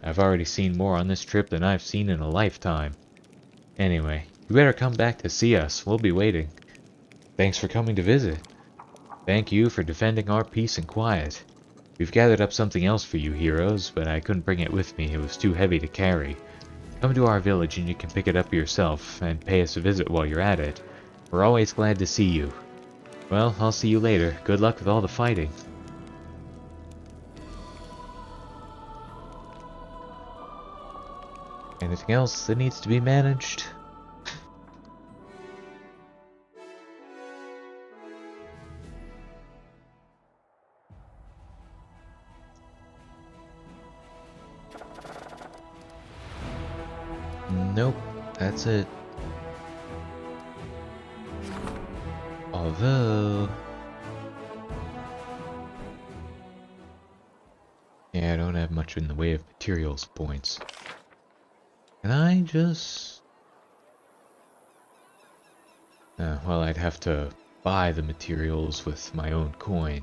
S1: I've already seen more on this trip than I've seen in a lifetime. Anyway, you better come back to see us. We'll be waiting. Thanks for coming to visit. Thank you for defending our peace and quiet. We've gathered up something else for you heroes, but I couldn't bring it with me. It was too heavy to carry. Come to our village and you can pick it up yourself, and pay us a visit while you're at it. We're always glad to see you. Well, I'll see you later. Good luck with all the fighting. Anything else that needs to be managed? Nope, that's it. Although... yeah, I don't have much in the way of materials points. Can I just... well, I'd have to buy the materials with my own coin.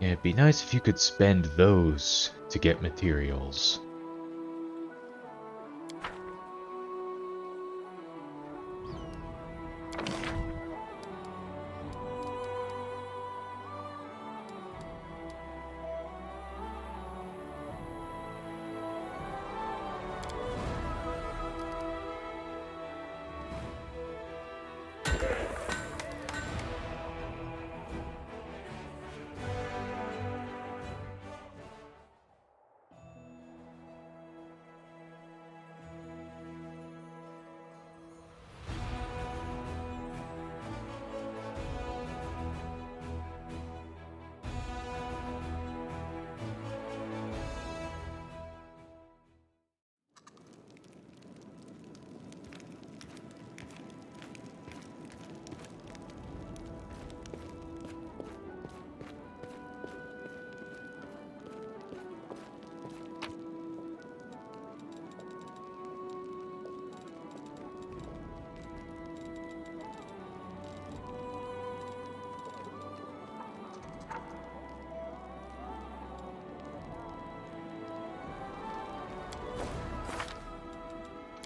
S1: Yeah, it'd be nice if you could spend those to get materials.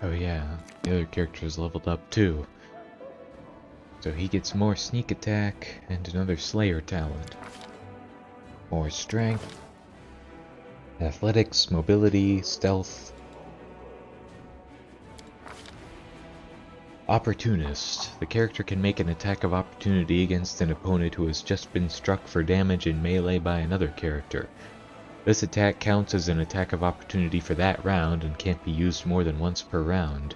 S1: Oh yeah, the other character's leveled up too. So he gets more sneak attack and another Slayer talent. More strength, athletics, mobility, stealth. Opportunist. The character can make an attack of opportunity against an opponent who has just been struck for damage in melee by another character. This attack counts as an attack of opportunity for that round and can't be used more than once per round.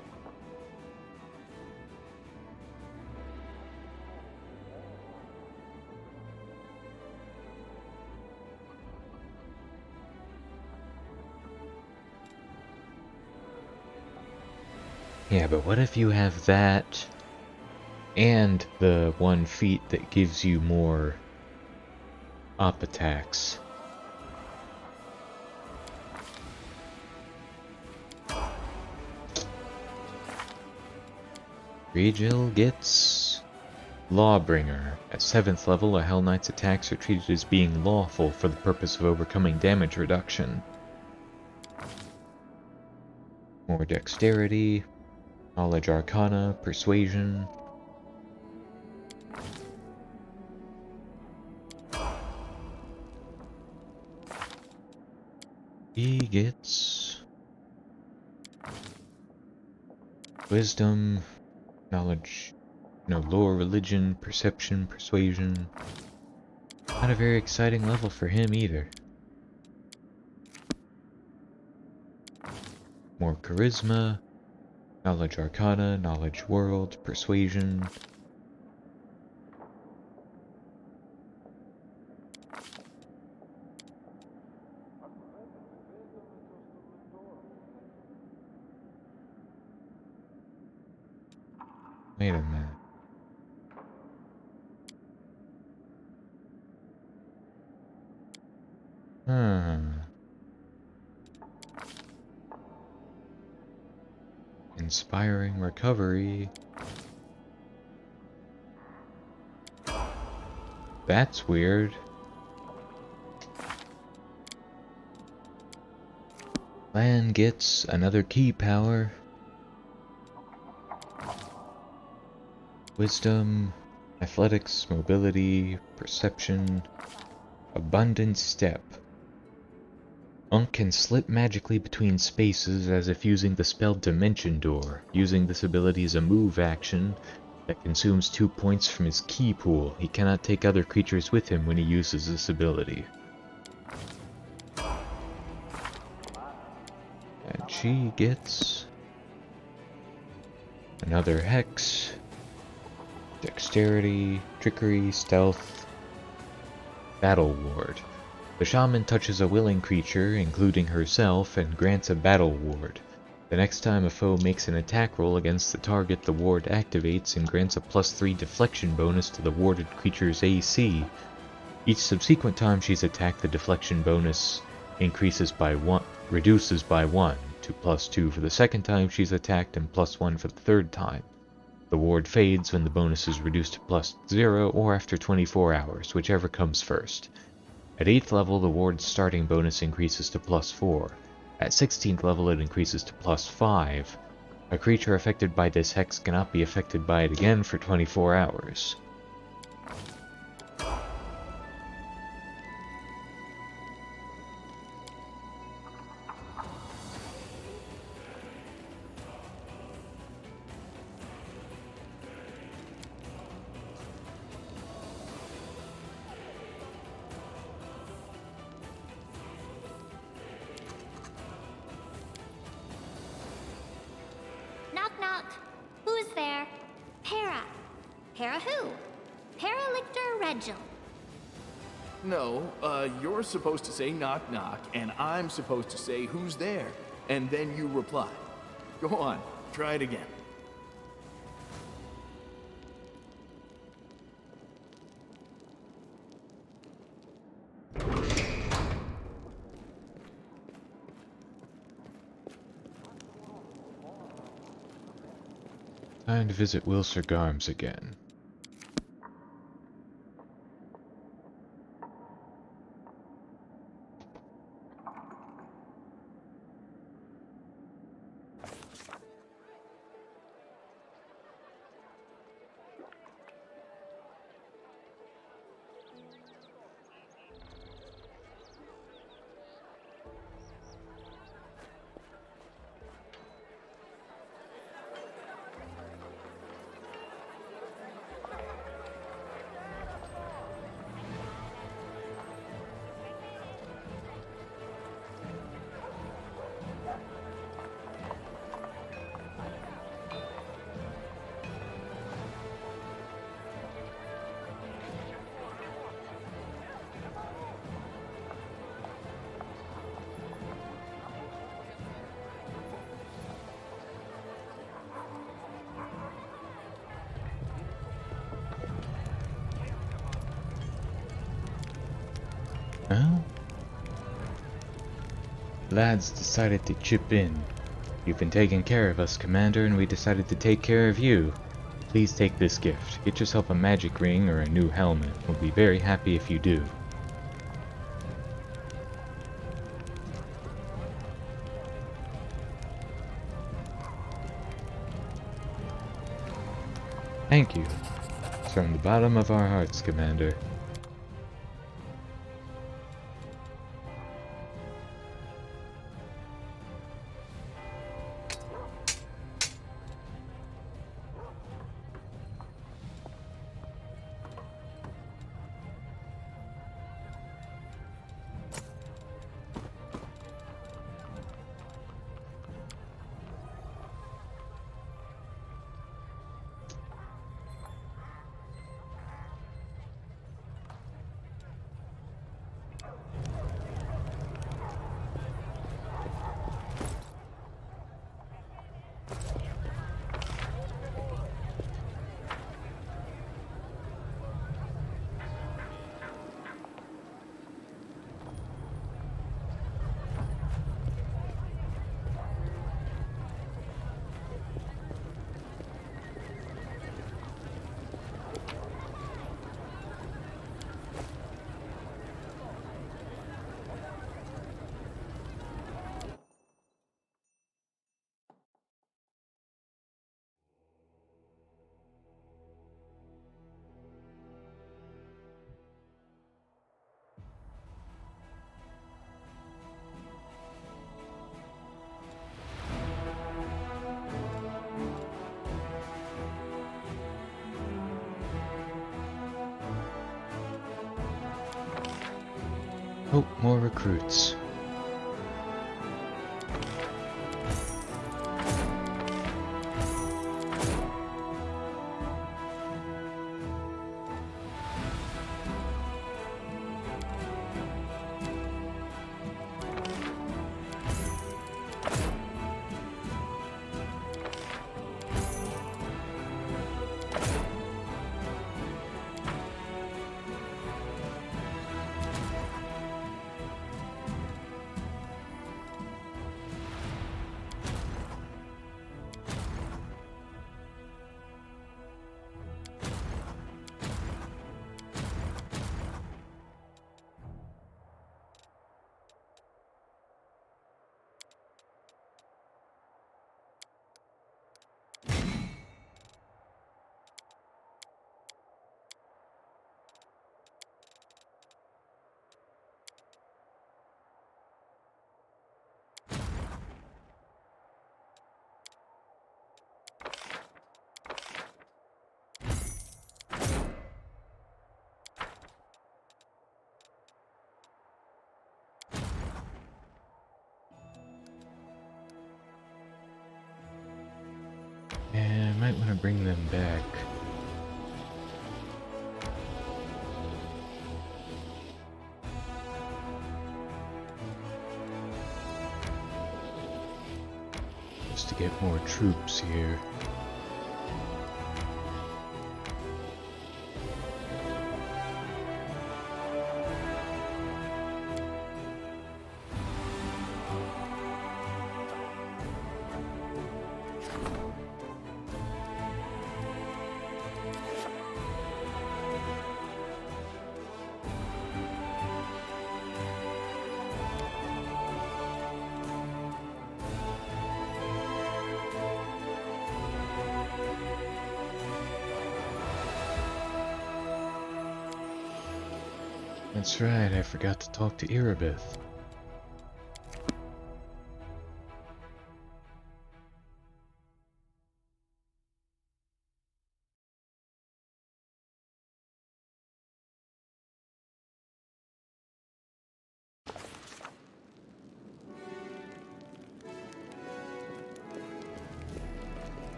S1: Yeah, but what if you have that and the one feat that gives you more up attacks? Regil gets Lawbringer. At 7th level, a Hellknight's attacks are treated as being lawful for the purpose of overcoming damage reduction. More dexterity, knowledge arcana, persuasion. He gets wisdom, knowledge, lore, religion, perception, persuasion. Not a very exciting level for him either. More charisma, knowledge arcana, knowledge world, persuasion. Wait a minute. Inspiring recovery. That's weird. Lan gets another key power. Wisdom, athletics, mobility, perception, abundant step. Unk can slip magically between spaces as if using the spell Dimension Door. Using this ability as a move action that consumes 2 points from his key pool. He cannot take other creatures with him when he uses this ability. And she gets another Hex, Dexterity, Trickery, Stealth, Battle Ward. The shaman touches a willing creature, including herself, and grants a battle ward. The next time a foe makes an attack roll against the target, the ward activates and grants a +3 deflection bonus to the warded creature's AC. Each subsequent time she's attacked, the deflection bonus reduces by 1 to +2 for the second time she's attacked and +1 for the third time. The ward fades when the bonus is reduced to +0 or after 24 hours, whichever comes first. At 8th level, the ward's starting bonus increases to +4. At 16th level, it increases to +5. A creature affected by this hex cannot be affected by it again for 24 hours.
S2: Knock knock. Who's there? Para. Para who? Paralictor Regil.
S3: No, you're supposed to say knock knock, and I'm supposed to say who's there, and then you reply. Go on, try it again.
S1: Time to visit Wilser Garms again. Huh? Lads decided to chip in. You've been taking care of us, Commander, and we decided to take care of you. Please take this gift. Get yourself a magic ring or a new helmet. We'll be very happy if you do. Thank you. From the bottom of our hearts, Commander. Oh, more recruits. Yeah, I might want to bring them back. Just to get more troops here. That's right, I forgot to talk to Erebeth.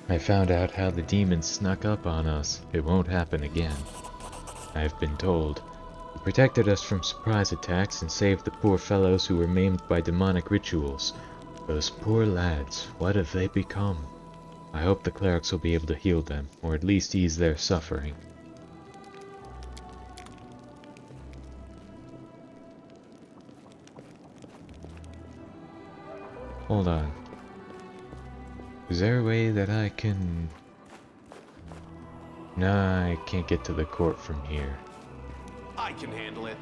S1: I found out how the demons snuck up on us. It won't happen again. I've been told. He protected us from surprise attacks and saved the poor fellows who were maimed by demonic rituals. Those poor lads, what have they become? I hope the clerics will be able to heal them, or at least ease their suffering. Hold on. Is there a way that I can... Nah, I can't get to the court from here.
S5: I can handle it.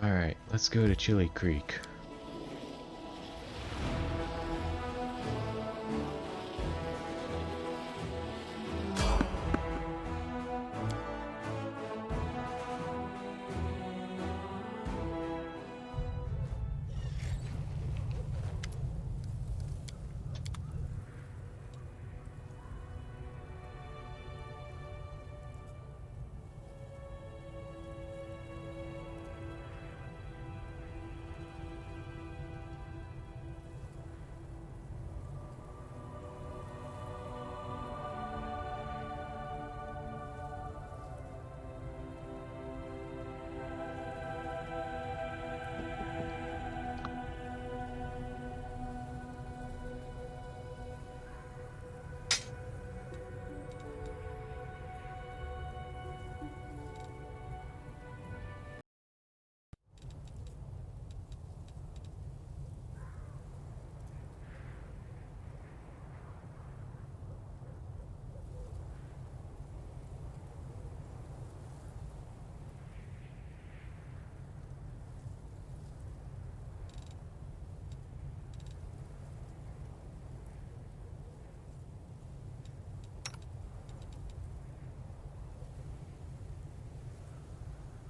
S1: Alright, let's go to Chili Creek.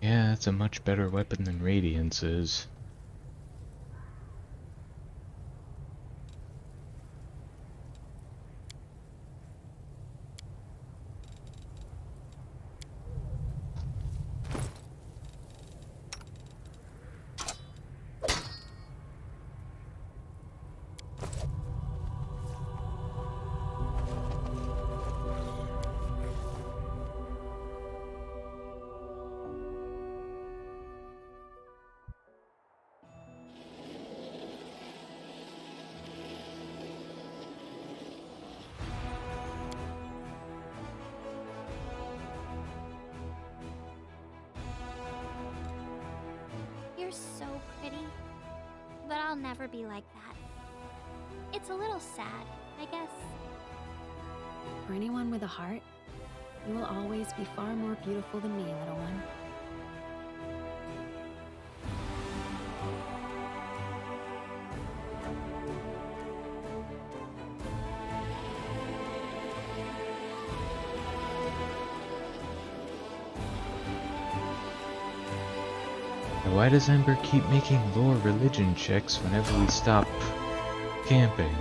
S1: Yeah, it's a much better weapon than Radiance is.
S2: You're so pretty, but I'll never be like that. It's a little sad, I guess.
S6: For anyone with a heart, you will always be far more beautiful than me, little one.
S1: Why does Ember keep making lore religion checks whenever we stop camping?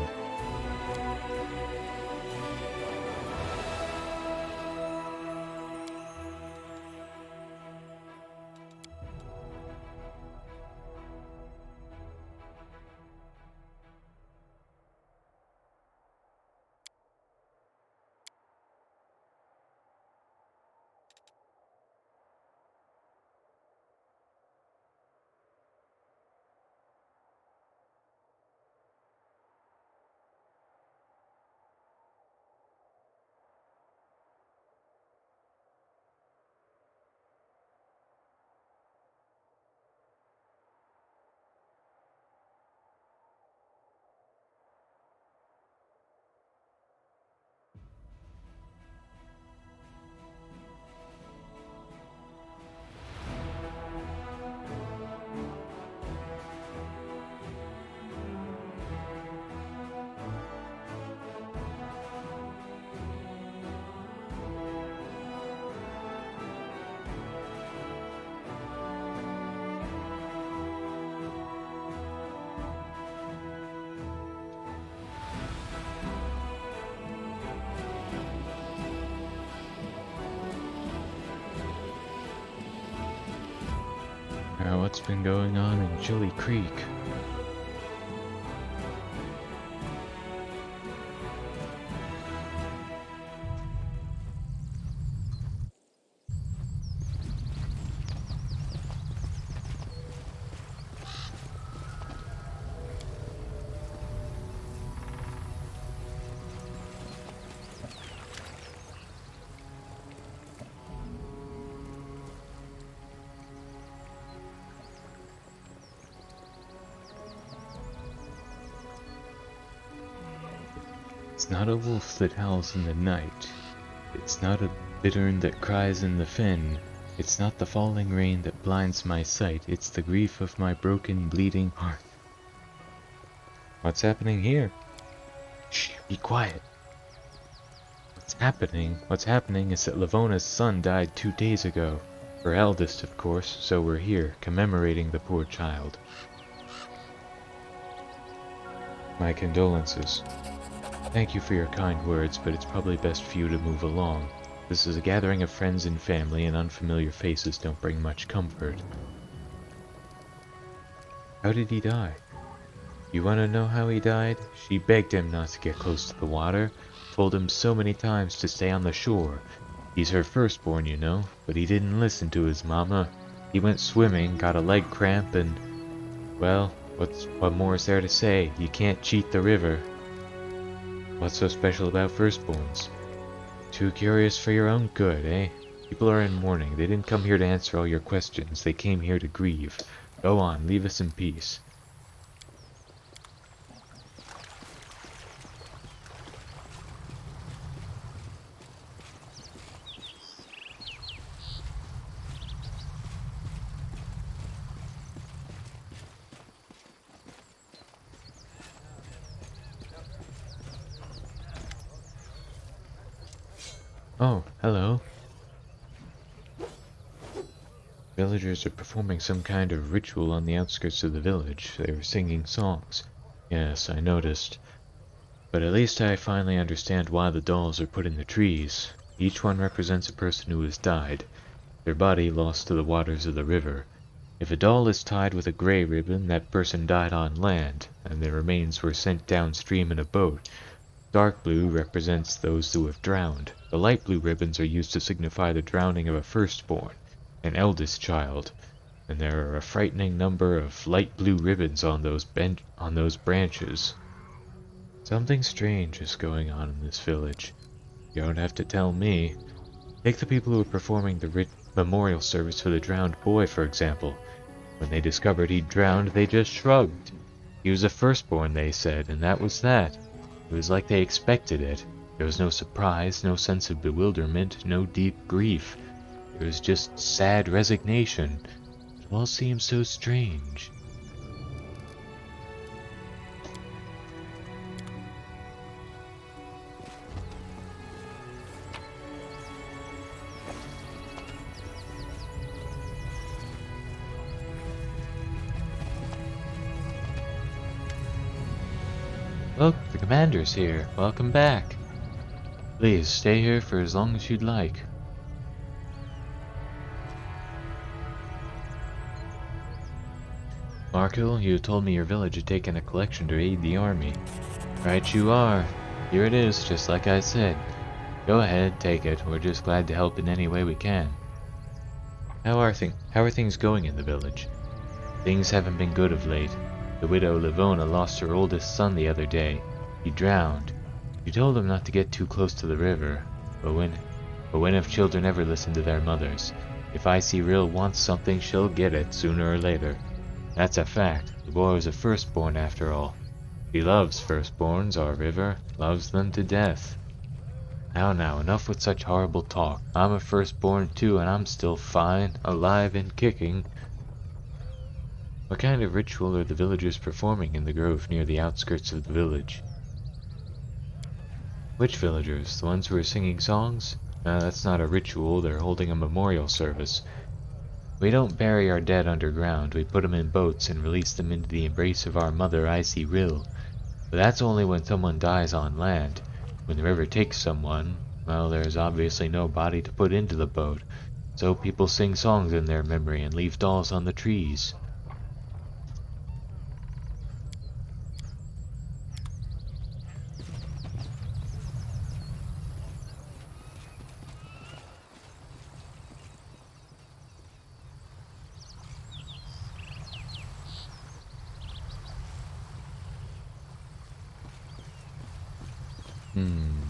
S1: What's been going on in Chili Creek? It's not a wolf that howls in the night. It's not a bittern that cries in the fen. It's not the falling rain that blinds my sight. It's the grief of my broken, bleeding heart. What's happening here? Shh, be quiet. What's happening is that Livona's son died 2 days ago. Her eldest, of course, so we're here, commemorating the poor child. My condolences. Thank you for your kind words, but it's probably best for you to move along. This is a gathering of friends and family, and unfamiliar faces don't bring much comfort. How did he die? You want to know how he died? She begged him not to get close to the water, told him so many times to stay on the shore. He's her firstborn, you know, but he didn't listen to his mama. He went swimming, got a leg cramp, and... well, what more is there to say? You can't cheat the river. What's so special about firstborns? Too curious for your own good, eh? People are in mourning. They didn't come here to answer all your questions. They came here to grieve. Go on, leave us in peace. Oh, hello. Villagers are performing some kind of ritual on the outskirts of the village. They were singing songs. Yes, I noticed. But at least I finally understand why the dolls are put in the trees. Each one represents a person who has died, their body lost to the waters of the river. If a doll is tied with a gray ribbon, that person died on land, and their remains were sent downstream in a boat. Dark blue represents those who have drowned. The light blue ribbons are used to signify the drowning of a firstborn, an eldest child, and there are a frightening number of light blue ribbons on those branches. Something strange is going on in this village. You don't have to tell me. Take the people who are performing the memorial service for the drowned boy, for example. When they discovered he'd drowned, they just shrugged. He was a firstborn, they said, and that was that. It was like they expected it. There was no surprise, no sense of bewilderment, no deep grief. It was just sad resignation. It all seemed so strange. Look, the commander's here. Welcome back. Please, stay here for as long as you'd like. Markle, you told me your village had taken a collection to aid the army. Right you are. Here it is, just like I said. Go ahead, take it. We're just glad to help in any way we can. How are things going in the village? Things haven't been good of late. The widow Livona lost her oldest son the other day. He drowned. You told him not to get too close to the river, but when have children ever listened to their mothers? If Icy Rill wants something, she'll get it sooner or later. That's a fact. The boy was a firstborn after all. He loves firstborns, our river, loves them to death. Now, enough with such horrible talk. I'm a firstborn too, and I'm still fine, alive and kicking. What kind of ritual are the villagers performing in the grove near the outskirts of the village? Which villagers? The ones who are singing songs? That's not a ritual, they're holding a memorial service. We don't bury our dead underground, we put them in boats and release them into the embrace of our mother Icy Rill. But that's only when someone dies on land. When the river takes someone, well, there's obviously no body to put into the boat, so people sing songs in their memory and leave dolls on the trees.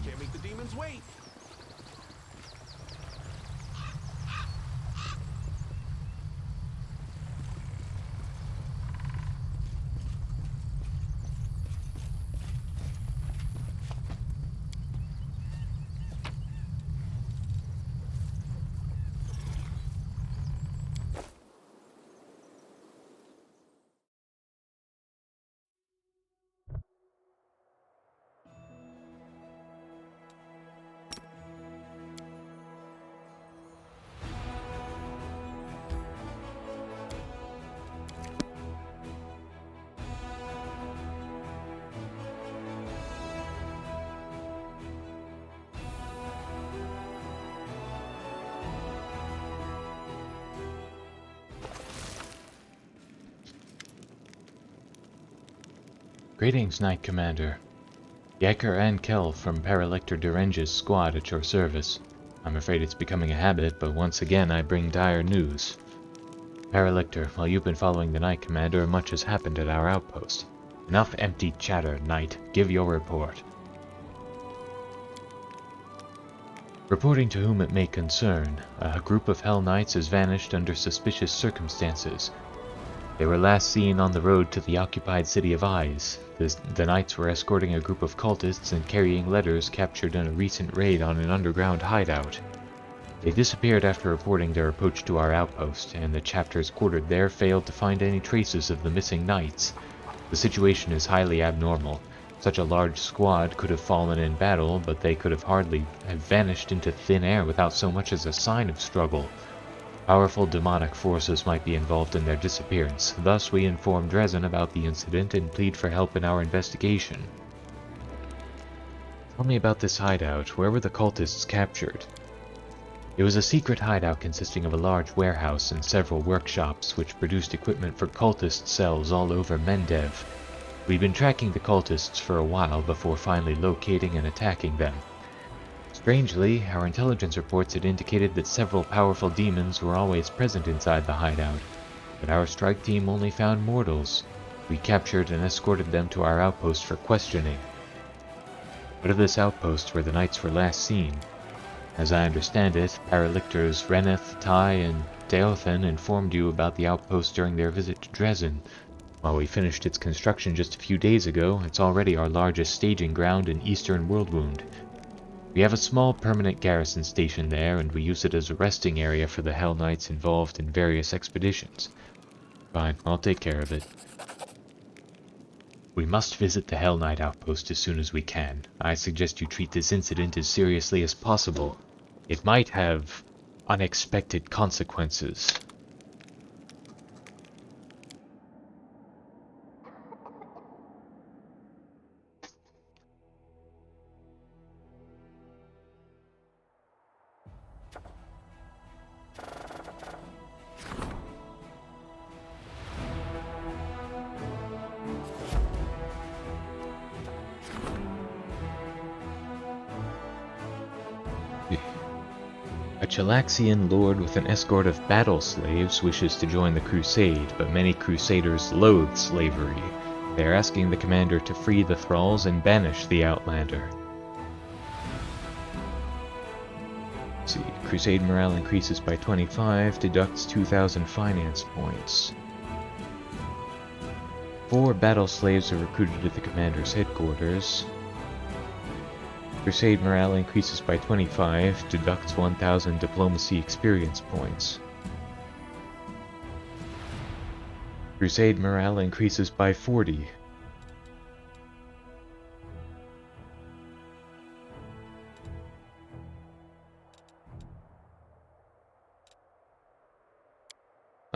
S5: Can't make the demons wait.
S1: Greetings, Knight Commander. Yekker and Kel from Paralector Durenge's squad at your service. I'm afraid it's becoming a habit, but once again I bring dire news. Paralector, while you've been following the Knight Commander, much has happened at our outpost. Enough empty chatter, Knight. Give your report. Reporting to whom it may concern, a group of Hellknights has vanished under suspicious circumstances. They were last seen on the road to the occupied city of Eyes. The Knights were escorting a group of cultists and carrying letters captured in a recent raid on an underground hideout. They disappeared after reporting their approach to our outpost, and the chapters quartered there failed to find any traces of the missing Knights. The situation is highly abnormal. Such a large squad could have fallen in battle, but they could have hardly have vanished into thin air without so much as a sign of struggle. Powerful demonic forces might be involved in their disappearance. Thus, we informed Dresden about the incident and plead for help in our investigation. Tell me about this hideout. Where were the cultists captured? It was a secret hideout consisting of a large warehouse and several workshops which produced equipment for cultist cells all over Mendev. We'd been tracking the cultists for a while before finally locating and attacking them. Strangely, our intelligence reports had indicated that several powerful demons were always present inside the hideout, but our strike team only found mortals. We captured and escorted them to our outpost for questioning. What of this outpost where the Knights were last seen? As I understand it, Paralictors Reneth, Tai, and Deothan informed you about the outpost during their visit to Dresden. While we finished its construction just a few days ago, it's already our largest staging ground in Eastern Worldwound. We have a small permanent garrison station there, and we use it as a resting area for the Hellknights involved in various expeditions. Fine, I'll take care of it. We must visit the Hellknight outpost as soon as we can. I suggest you treat this incident as seriously as possible. It might have unexpected consequences. A Chalaxian lord with an escort of battle slaves wishes to join the crusade, but many crusaders loathe slavery. They are asking the commander to free the thralls and banish the outlander. Let's see, crusade morale increases by 25, deducts 2,000 finance points. 4 battle slaves are recruited at the commander's headquarters. Crusade morale increases by 25, deducts 1,000 diplomacy experience points. Crusade morale increases by 40.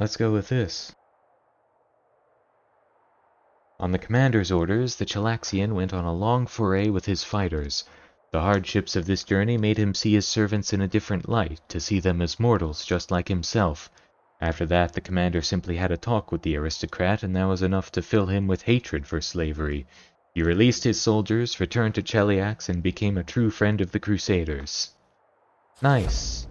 S1: Let's go with this. On the commander's orders, the Chalaxian went on a long foray with his fighters. The hardships of this journey made him see his servants in a different light, to see them as mortals just like himself. After that, the commander simply had a talk with the aristocrat, and that was enough to fill him with hatred for slavery. He released his soldiers, returned to Cheliax, and became a true friend of the Crusaders. Nice.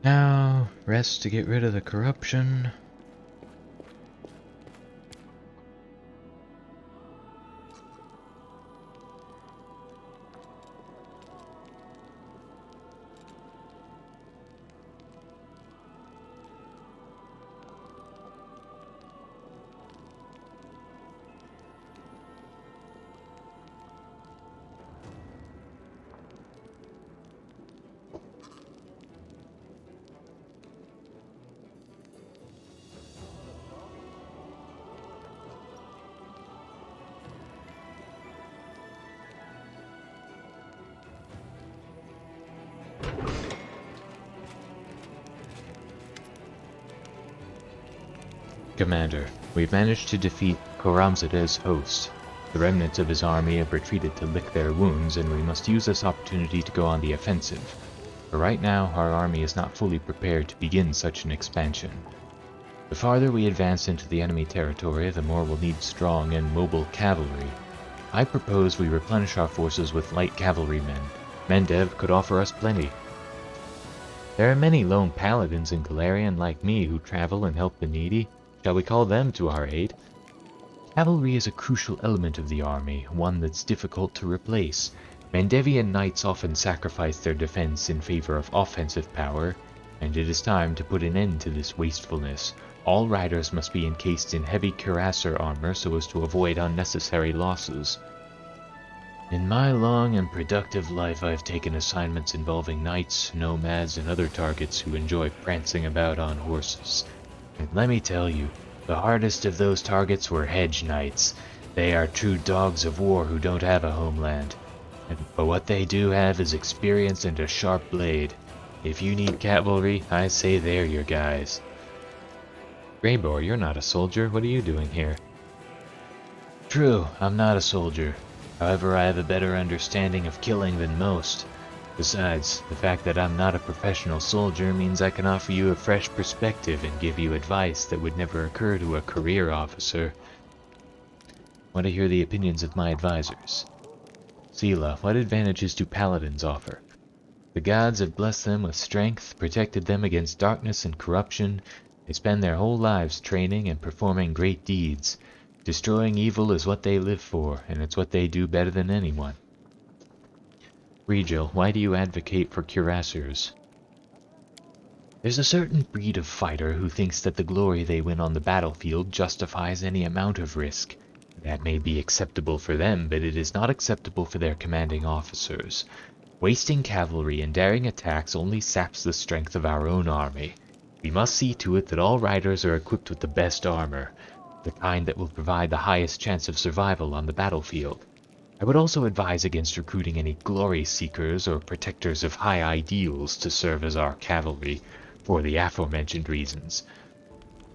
S1: Now, rest to get rid of the corruption. Commander, we've managed to defeat Koramzadeh's host. The remnants of his army have retreated to lick their wounds, and we must use this opportunity to go on the offensive. For right now, our army is not fully prepared to begin such an expansion. The farther we advance into the enemy territory, the more we'll need strong and mobile cavalry. I propose we replenish our forces with light cavalrymen. Mendev could offer us plenty. There are many lone paladins in Galarian like me who travel and help the needy. Shall we call them to our aid? Cavalry is a crucial element of the army, one that's difficult to replace. Mendevian knights often sacrifice their defense in favor of offensive power, and it is time to put an end to this wastefulness. All riders must be encased in heavy cuirassor armor so as to avoid unnecessary losses. In my long and productive life, I've taken assignments involving knights, nomads, and other targets who enjoy prancing about on horses. And let me tell you, the hardest of those targets were hedge knights. They are true dogs of war who don't have a homeland. But what they do have is experience and a sharp blade. If you need cavalry, I say they're your guys. Greybor, you're not a soldier. What are you doing here? True, I'm not a soldier. However, I have a better understanding of killing than most. Besides, the fact that I'm not a professional soldier means I can offer you a fresh perspective and give you advice that would never occur to a career officer. Want to hear the opinions of my advisors? Seelah, what advantages do paladins offer? The gods have blessed them with strength, protected them against darkness and corruption. They spend their whole lives training and performing great deeds. Destroying evil is what they live for, and it's what they do better than anyone. Regil, why do you advocate for cuirassiers? There's a certain breed of fighter who thinks that the glory they win on the battlefield justifies any amount of risk. That may be acceptable for them, but it is not acceptable for their commanding officers. Wasting cavalry and daring attacks only saps the strength of our own army. We must see to it that all riders are equipped with the best armor, the kind that will provide the highest chance of survival on the battlefield. I would also advise against recruiting any glory seekers or protectors of high ideals to serve as our cavalry, for the aforementioned reasons.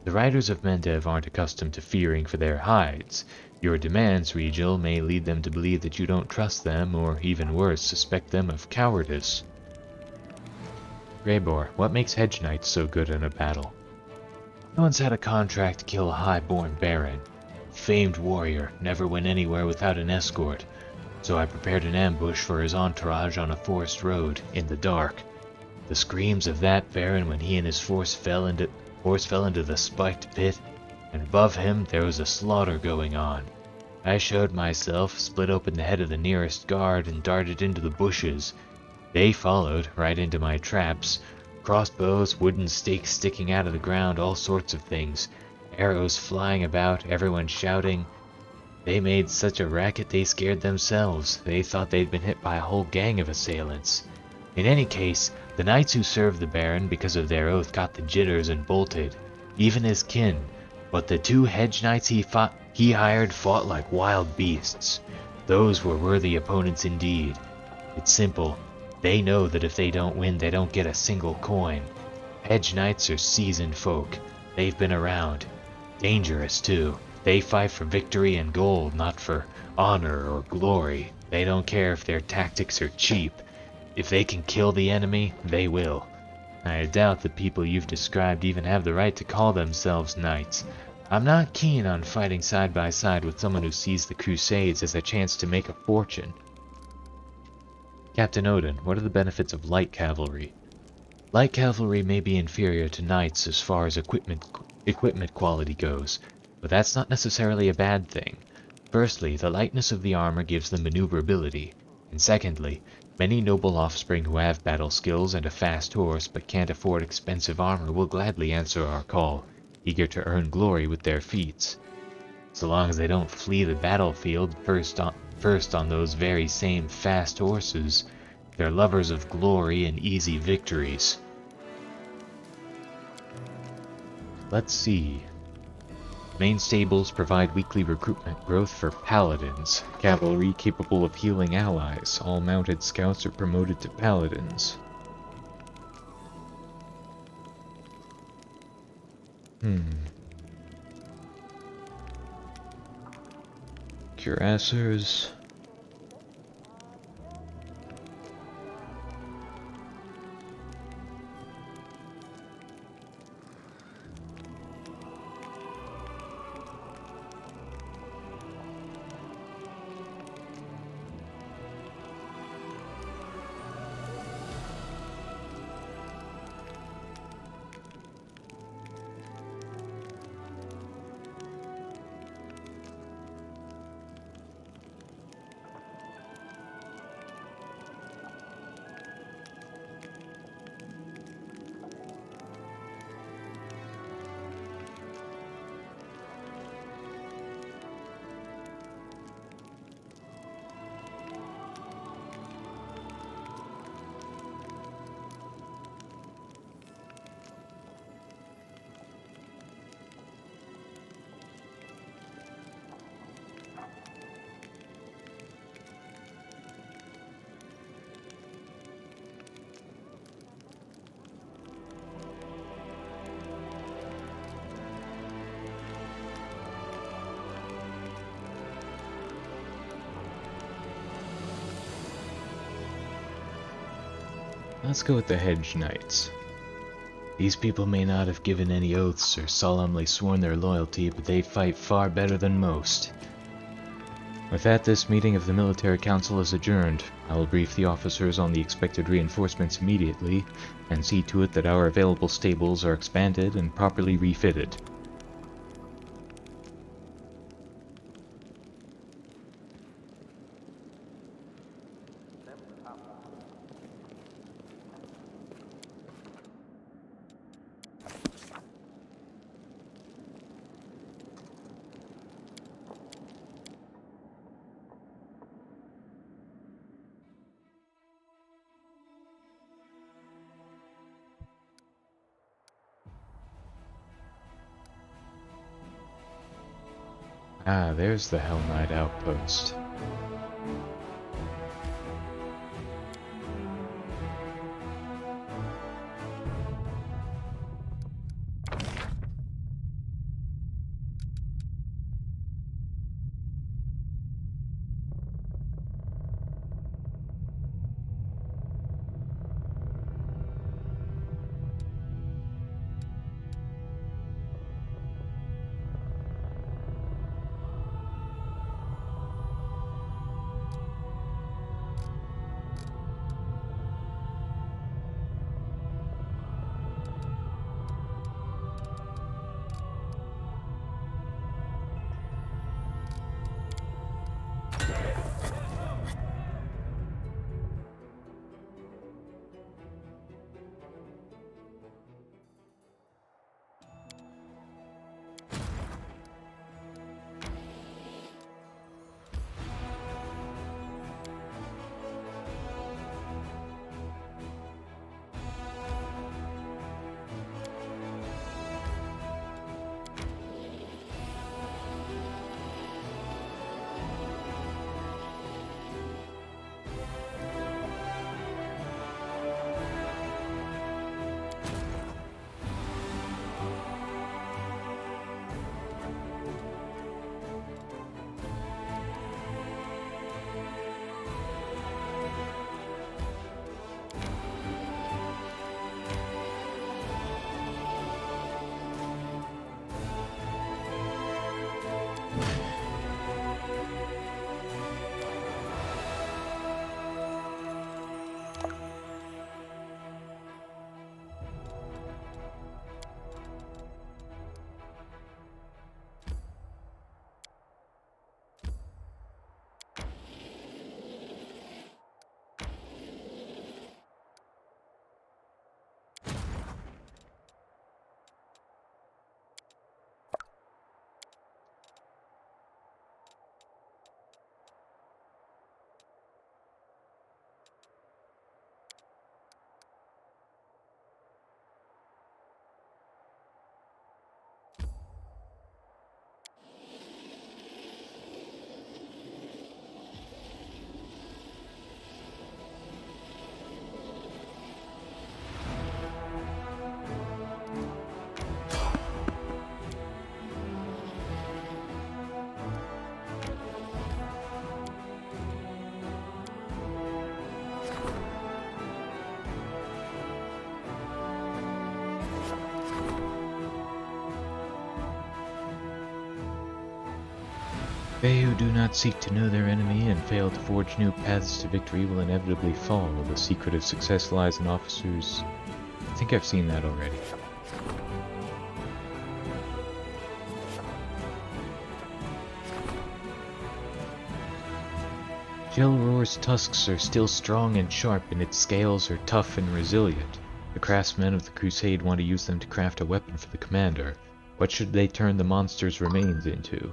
S1: The riders of Mendev aren't accustomed to fearing for their hides. Your demands, Regil, may lead them to believe that you don't trust them, or even worse, suspect them of cowardice. Greybor, what makes hedge knights so good in a battle? I once had a contract to kill a high-born baron. Famed warrior, never went anywhere without an escort. So I prepared an ambush for his entourage on a forest road, in the dark. The screams of that baron when he and his horse fell into the spiked pit, and above him there was a slaughter going on. I showed myself, split open the head of the nearest guard, and darted into the bushes. They followed, right into my traps. Crossbows, wooden stakes sticking out of the ground, all sorts of things. Arrows flying about, everyone shouting. They made such a racket they scared themselves. They thought they'd been hit by a whole gang of assailants. In any case, the knights who served the Baron because of their oath got the jitters and bolted, even his kin. But the 2 hedge knights he hired fought like wild beasts. Those were worthy opponents indeed. It's simple. They know that if they don't win, they don't get a single coin. Hedge knights are seasoned folk. They've been around. Dangerous, too. They fight for victory and gold, not for honor or glory. They don't care if their tactics are cheap. If they can kill the enemy, they will. I doubt the people you've described even have the right to call themselves knights. I'm not keen on fighting side by side with someone who sees the Crusades as a chance to make a fortune. Captain Odin, what are the benefits of light cavalry? Light cavalry may be inferior to knights as far as equipment quality goes, but that's not necessarily a bad thing. Firstly, the lightness of the armor gives them maneuverability, and secondly, many noble offspring who have battle skills and a fast horse but can't afford expensive armor will gladly answer our call, eager to earn glory with their feats. So long as they don't flee the battlefield first on those very same fast horses, they're lovers of glory and easy victories. Let's see. Main stables provide weekly recruitment growth for paladins. Cavalry capable of healing allies. All mounted scouts are promoted to paladins. Cuirassers. Let's go with the Hellknights. These people may not have given any oaths or solemnly sworn their loyalty, but they fight far better than most. With that, this meeting of the Military Council is adjourned. I will brief the officers on the expected reinforcements immediately, and see to it that our available stables are expanded and properly refitted. Ah, there's the Hellknight Outpost. They who do not seek to know their enemy and fail to forge new paths to victory will inevitably fall. The secret of success lies in officers. I think I've seen that already. Gelroar's tusks are still strong and sharp, and its scales are tough and resilient. The craftsmen of the Crusade want to use them to craft a weapon for the commander. What should they turn the monster's remains into?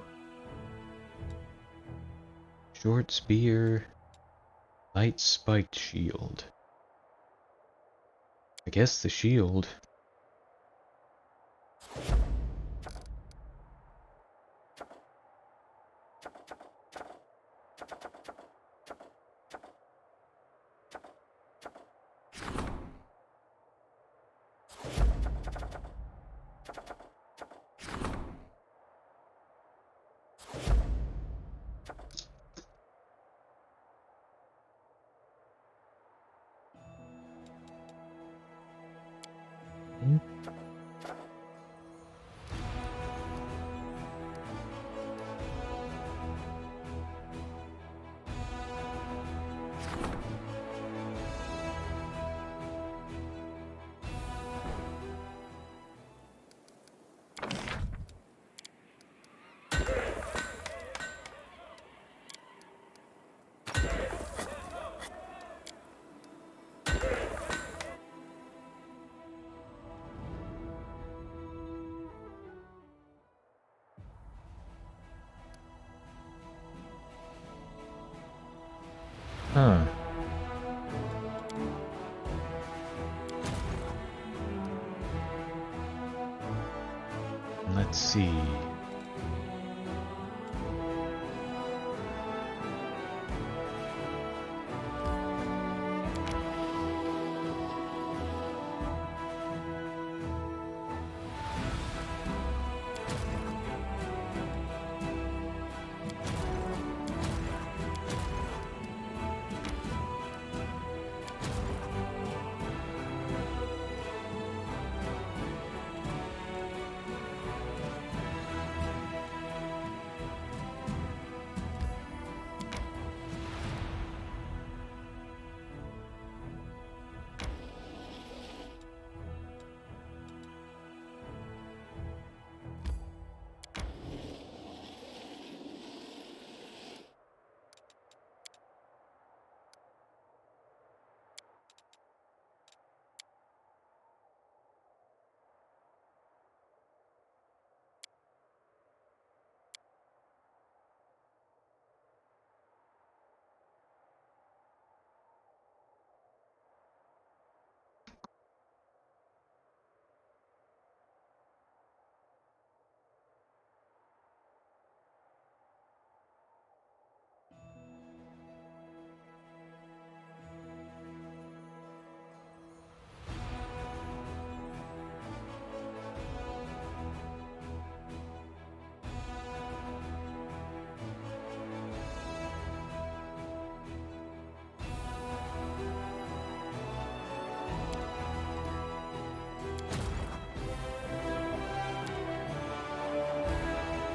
S1: Short spear, light spiked shield. I guess the shield. Huh. Let's see.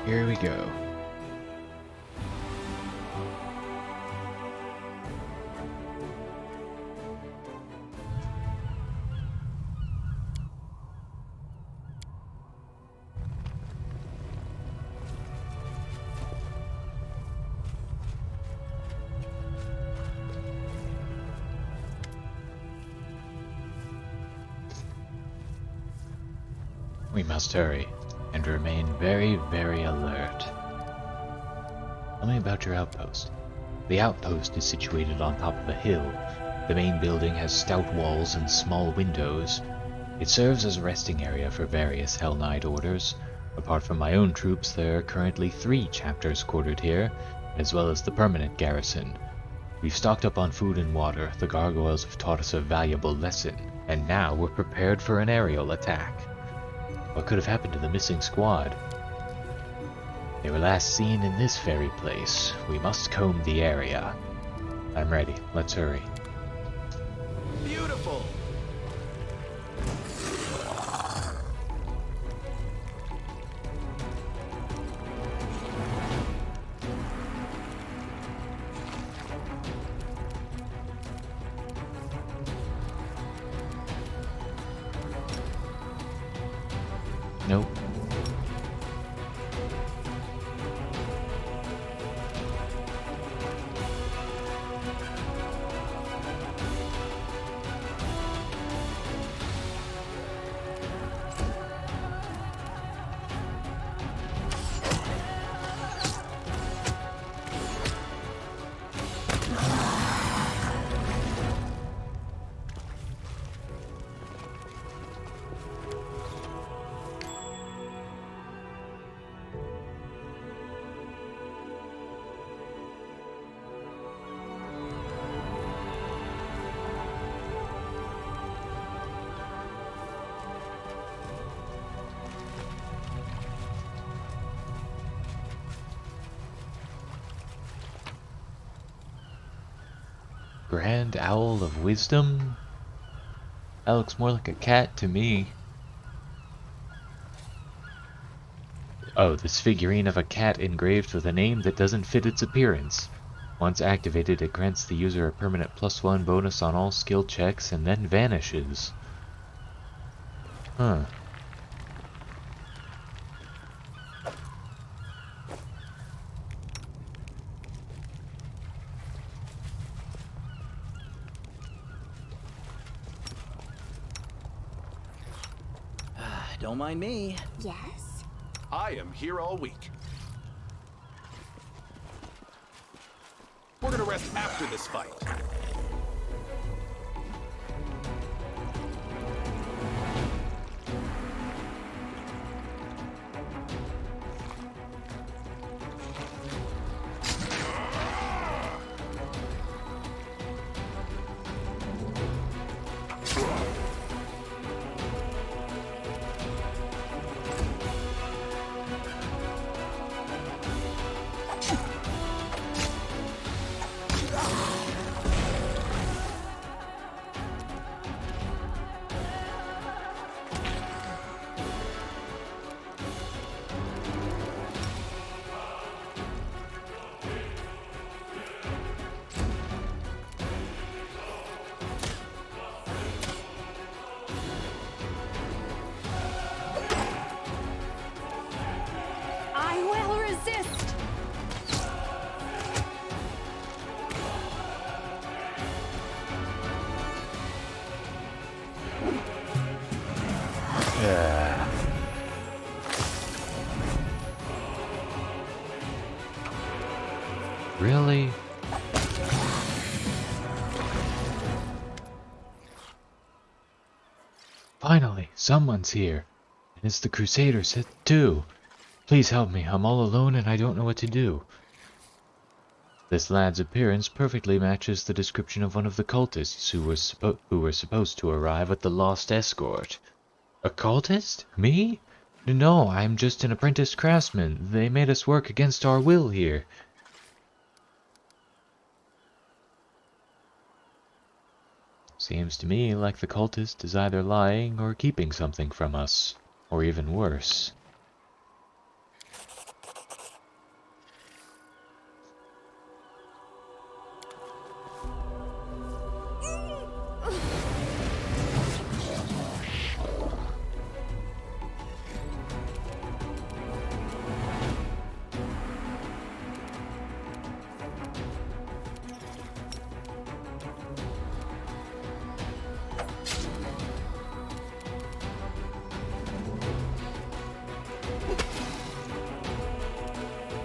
S1: Here we go. We must hurry, and remain very, very alert. Tell me about your outpost. The outpost is situated on top of a hill. The main building has stout walls and small windows. It serves as a resting area for various Hellknight orders. Apart from my own troops, there are currently 3 chapters quartered here, as well as the permanent garrison. We've stocked up on food and water, the gargoyles have taught us a valuable lesson, and now we're prepared for an aerial attack. What could have happened to the missing squad? They were last seen in this very place. We must comb the area. I'm ready. Let's hurry.
S3: Beautiful!
S1: Grand Owl of Wisdom? That looks more like a cat to me. Oh, this figurine of a cat engraved with a name that doesn't fit its appearance. Once activated, it grants the user a permanent +1 bonus on all skill checks and then vanishes. Huh.
S7: Don't mind me.
S2: Yes?
S5: I am here all week. We're gonna rest after this fight.
S6: I will resist!
S1: Really? Finally, someone's here. And it's the Crusaders too. Please help me, I'm all alone and I don't know what to do. This lad's appearance perfectly matches the description of one of the cultists who were supposed to arrive at the Lost Escort. A cultist? Me? No, I'm just an apprentice craftsman. They made us work against our will here. Seems to me like the cultist is either lying or keeping something from us. Or even worse.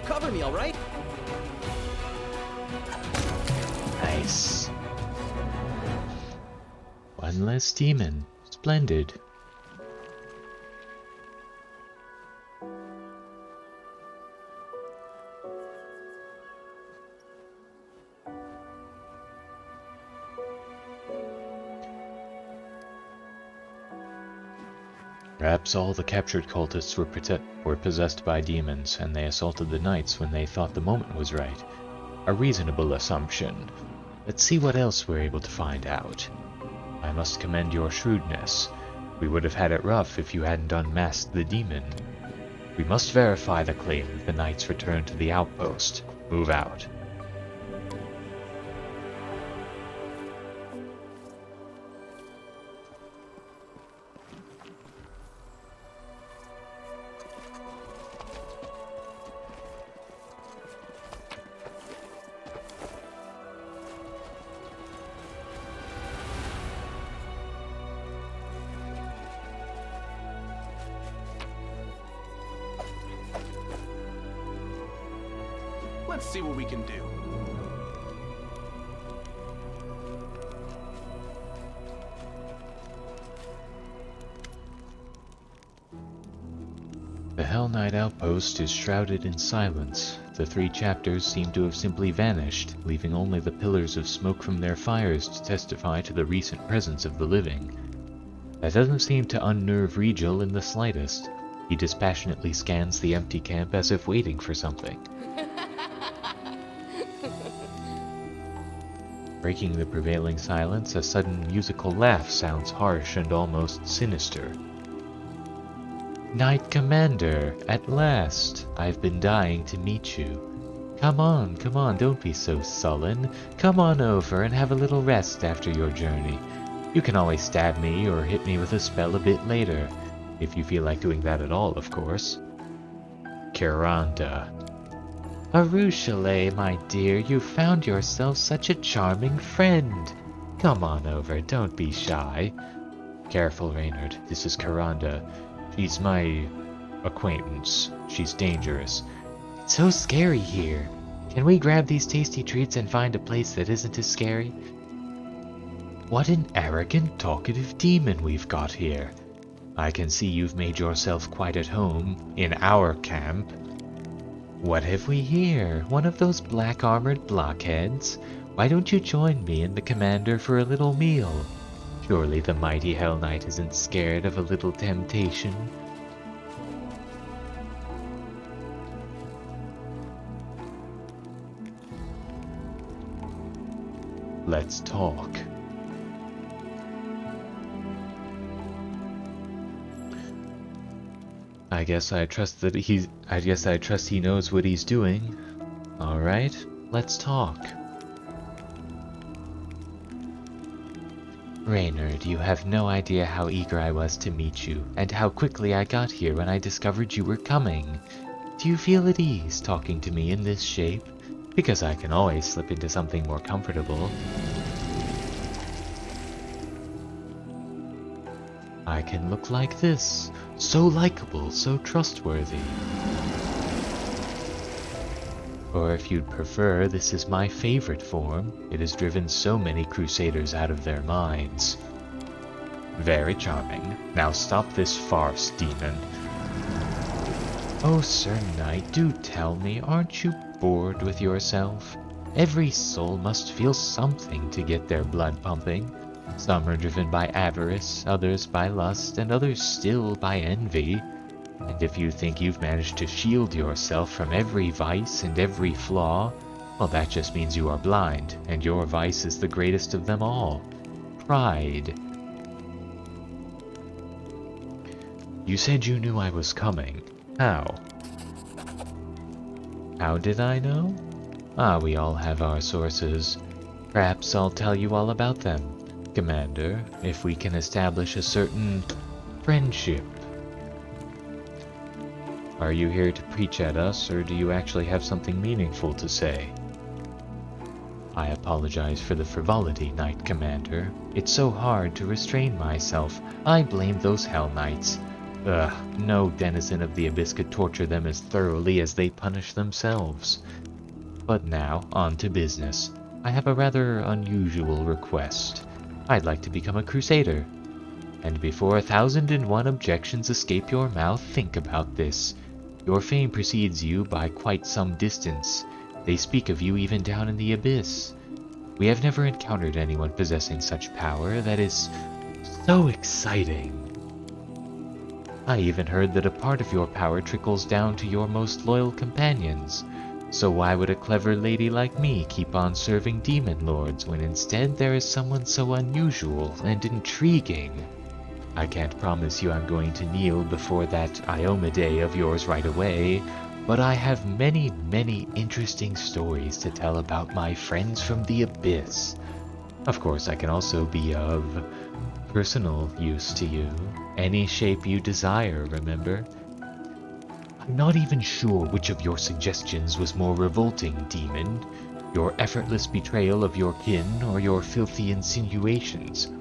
S7: Cover me, all right?
S1: Nice. One less demon. Splendid. Perhaps all the captured cultists were possessed by demons, and they assaulted the knights when they thought the moment was right. A reasonable assumption. Let's see what else we're able to find out. I must commend your shrewdness. We would have had it rough if you hadn't unmasked the demon. We must verify the claim that the knights returned to the outpost. Move out.
S5: Let's see what we can do.
S1: The Hellknight outpost is shrouded in silence. The 3 chapters seem to have simply vanished, leaving only the pillars of smoke from their fires to testify to the recent presence of the living. That doesn't seem to unnerve Regil in the slightest. He dispassionately scans the empty camp as if waiting for something. Breaking the prevailing silence, a sudden musical laugh sounds harsh and almost sinister. Knight Commander, at last! I've been dying to meet you. Come on, don't be so sullen. Come on over and have a little rest after your journey. You can always stab me or hit me with a spell a bit later, if you feel like doing that at all, of course. Kiranda. Arueshalae, my dear, you found yourself such a charming friend. Come on over, don't be shy. Careful, Reynard, this is Kiranda. She's my acquaintance. She's dangerous. It's so scary here. Can we grab these tasty treats and find a place that isn't as scary? What an arrogant, talkative demon we've got here. I can see you've made yourself quite at home in our camp. What have we here? One of those black-armored blockheads? Why don't you join me and the commander for a little meal? Surely the mighty Hellknight isn't scared of a little temptation. Let's talk. I guess I trust he knows what he's doing. All right, let's talk. Reynard, you have no idea how eager I was to meet you, and how quickly I got here when I discovered you were coming. Do you feel at ease talking to me in this shape? Because I can always slip into something more comfortable. I can look like this. So likable, so trustworthy. Or if you'd prefer, this is my favorite form. It has driven so many crusaders out of their minds. Very charming. Now stop this farce, demon. Oh, Sir Knight, do tell me, aren't you bored with yourself? Every soul must feel something to get their blood pumping. Some are driven by avarice, others by lust, and others still by envy. And if you think you've managed to shield yourself from every vice and every flaw, well, that just means you are blind, and your vice is the greatest of them all. Pride. You said you knew I was coming. How? How did I know? We all have our sources. Perhaps I'll tell you all about them, Commander, if we can establish a certain friendship. Are you here to preach at us, or do you actually have something meaningful to say? I apologize for the frivolity, Knight Commander. It's so hard to restrain myself. I blame those Hellknights. No denizen of the Abyss could torture them as thoroughly as they punish themselves. But now, on to business. I have a rather unusual request. I'd like to become a crusader. And before 1,001 objections escape your mouth, think about this. Your fame precedes you by quite some distance. They speak of you even down in the Abyss. We have never encountered anyone possessing such power. That is so exciting. I even heard that a part of your power trickles down to your most loyal companions. So why would a clever lady like me keep on serving demon lords when instead there is someone so unusual and intriguing? I can't promise you I'm going to kneel before that Iomade of yours right away, but I have many, many interesting stories to tell about my friends from the Abyss. Of course, I can also be of personal use to you. Any shape you desire, remember? I'm not even sure which of your suggestions was more revolting, demon. Your effortless betrayal of your kin, or your filthy insinuations.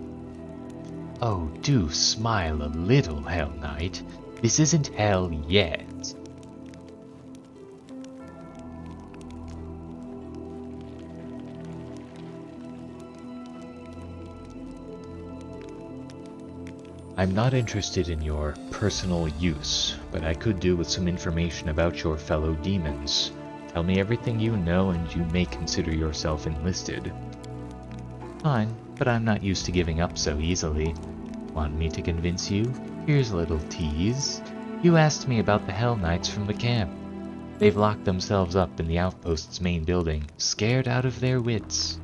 S1: Oh, do smile a little, Hellknight. This isn't hell yet. I'm not interested in your personal use, but I could do with some information about your fellow demons. Tell me everything you know and you may consider yourself enlisted. Fine, but I'm not used to giving up so easily. Want me to convince you? Here's a little tease. You asked me about the Hellknights from the camp. They've locked themselves up in the Outpost's main building, scared out of their wits.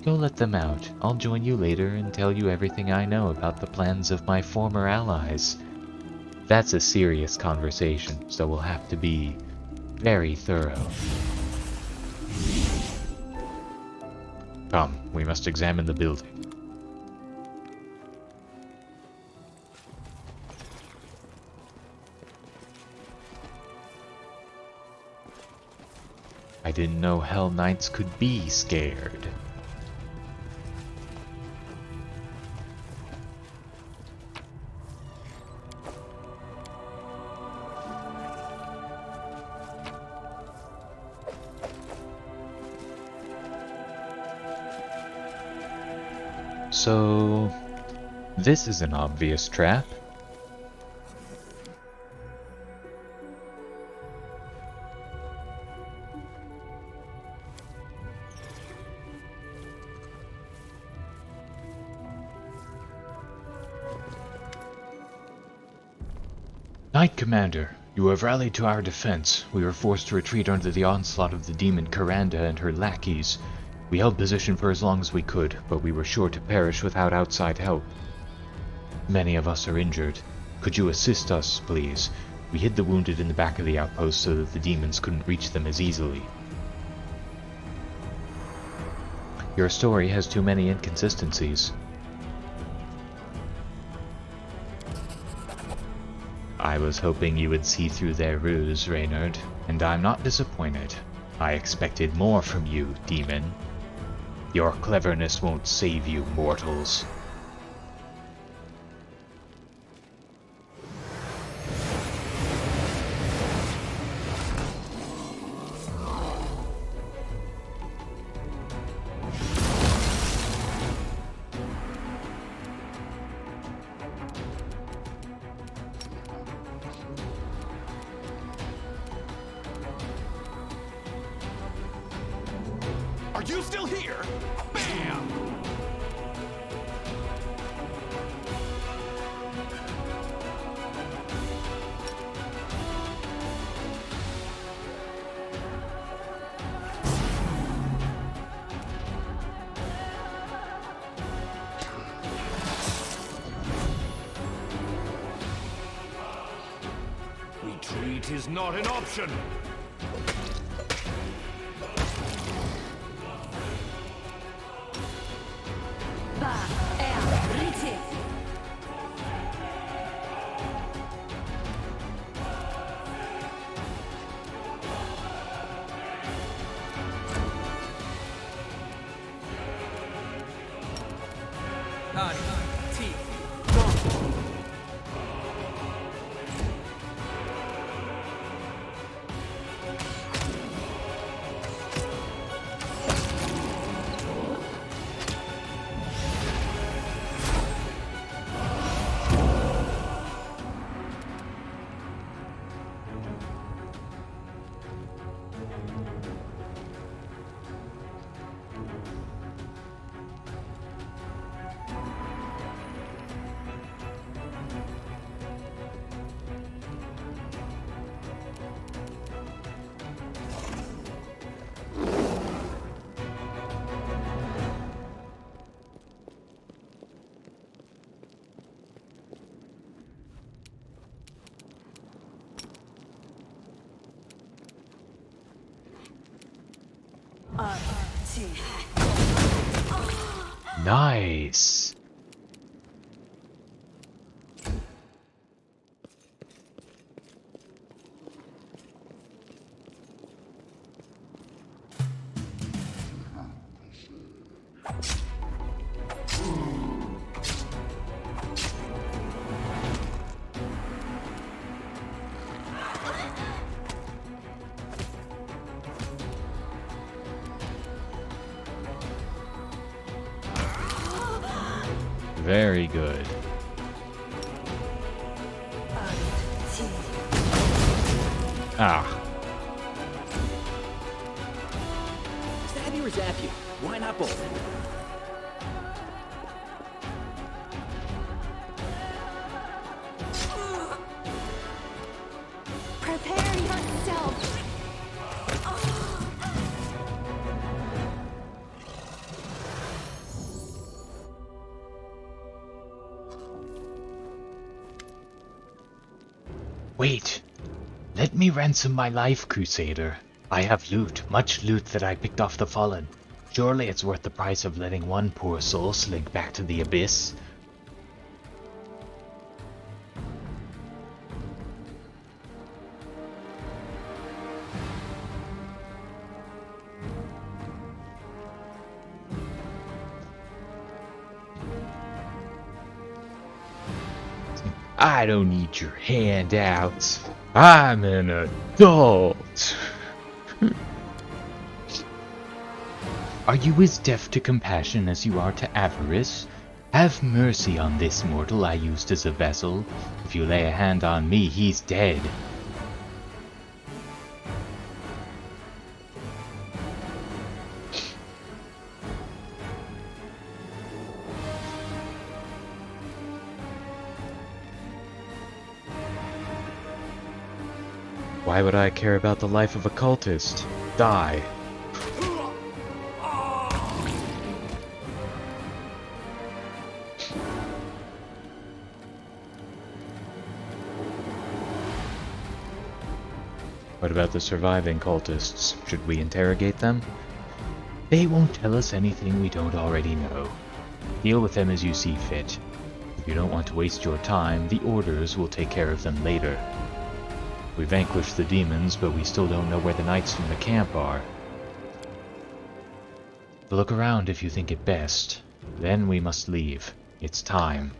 S1: Go let them out. I'll join you later and tell you everything I know about the plans of my former allies. That's a serious conversation, so we'll have to be very thorough. Come, we must examine the building. I didn't know Hellknights could be scared. So, this is an obvious trap. Knight Commander, you have rallied to our defense. We were forced to retreat under the onslaught of the demon Karanda and her lackeys. We held position for as long as we could, but we were sure to perish without outside help. Many of us are injured. Could you assist us, please? We hid the wounded in the back of the outpost so that the demons couldn't reach them as easily. Your story has too many inconsistencies. I was hoping you would see through their ruse, Reynard, and I'm not disappointed. I expected more from you, demon. Your cleverness won't save you, mortals.
S5: Are you still here? Bam! Retreat is not an option.
S1: Nice! Very good. Ah.
S7: Stab you or zap you? Why not both?
S2: Prepare yourself.
S1: Wait! Let me ransom my life, Crusader. I have loot, much loot that I picked off the fallen. Surely it's worth the price of letting one poor soul slink back to the abyss. I don't need your handouts. I'm an adult. Are you as deaf to compassion as you are to avarice? Have mercy on this mortal I used as a vessel. If you lay a hand on me, he's dead. Why would I care about the life of a cultist? Die. What about the surviving cultists? Should we interrogate them? They won't tell us anything we don't already know. Deal with them as you see fit. If you don't want to waste your time, the Orders will take care of them later. We vanquished the demons, but we still don't know where the knights from the camp are. Look around if you think it best. Then we must leave. It's time.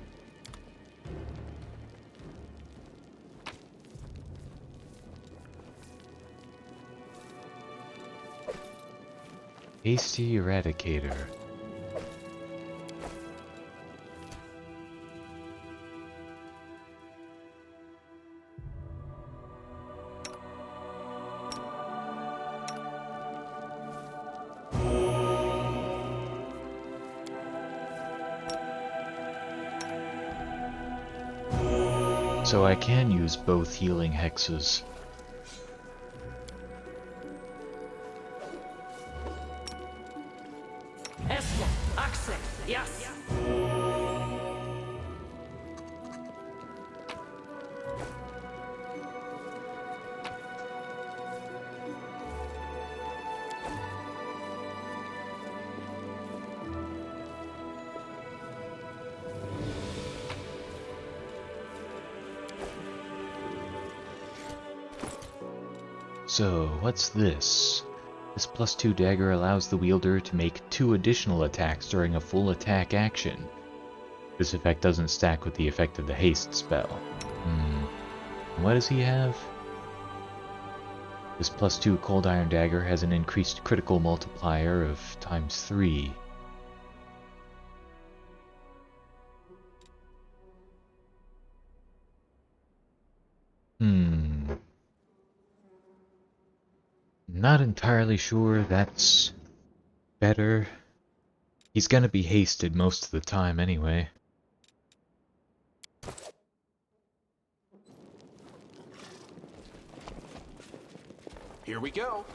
S1: Hasty Eradicator. So I can use both healing hexes.
S8: Yes.
S1: So, what's this? This +2 dagger allows the wielder to make 2 additional attacks during a full attack action. This effect doesn't stack with the effect of the haste spell. What does he have? This +2 cold iron dagger has an increased critical multiplier of ×3. Not entirely sure that's better. He's gonna be hasted most of the time anyway.
S5: Here we go.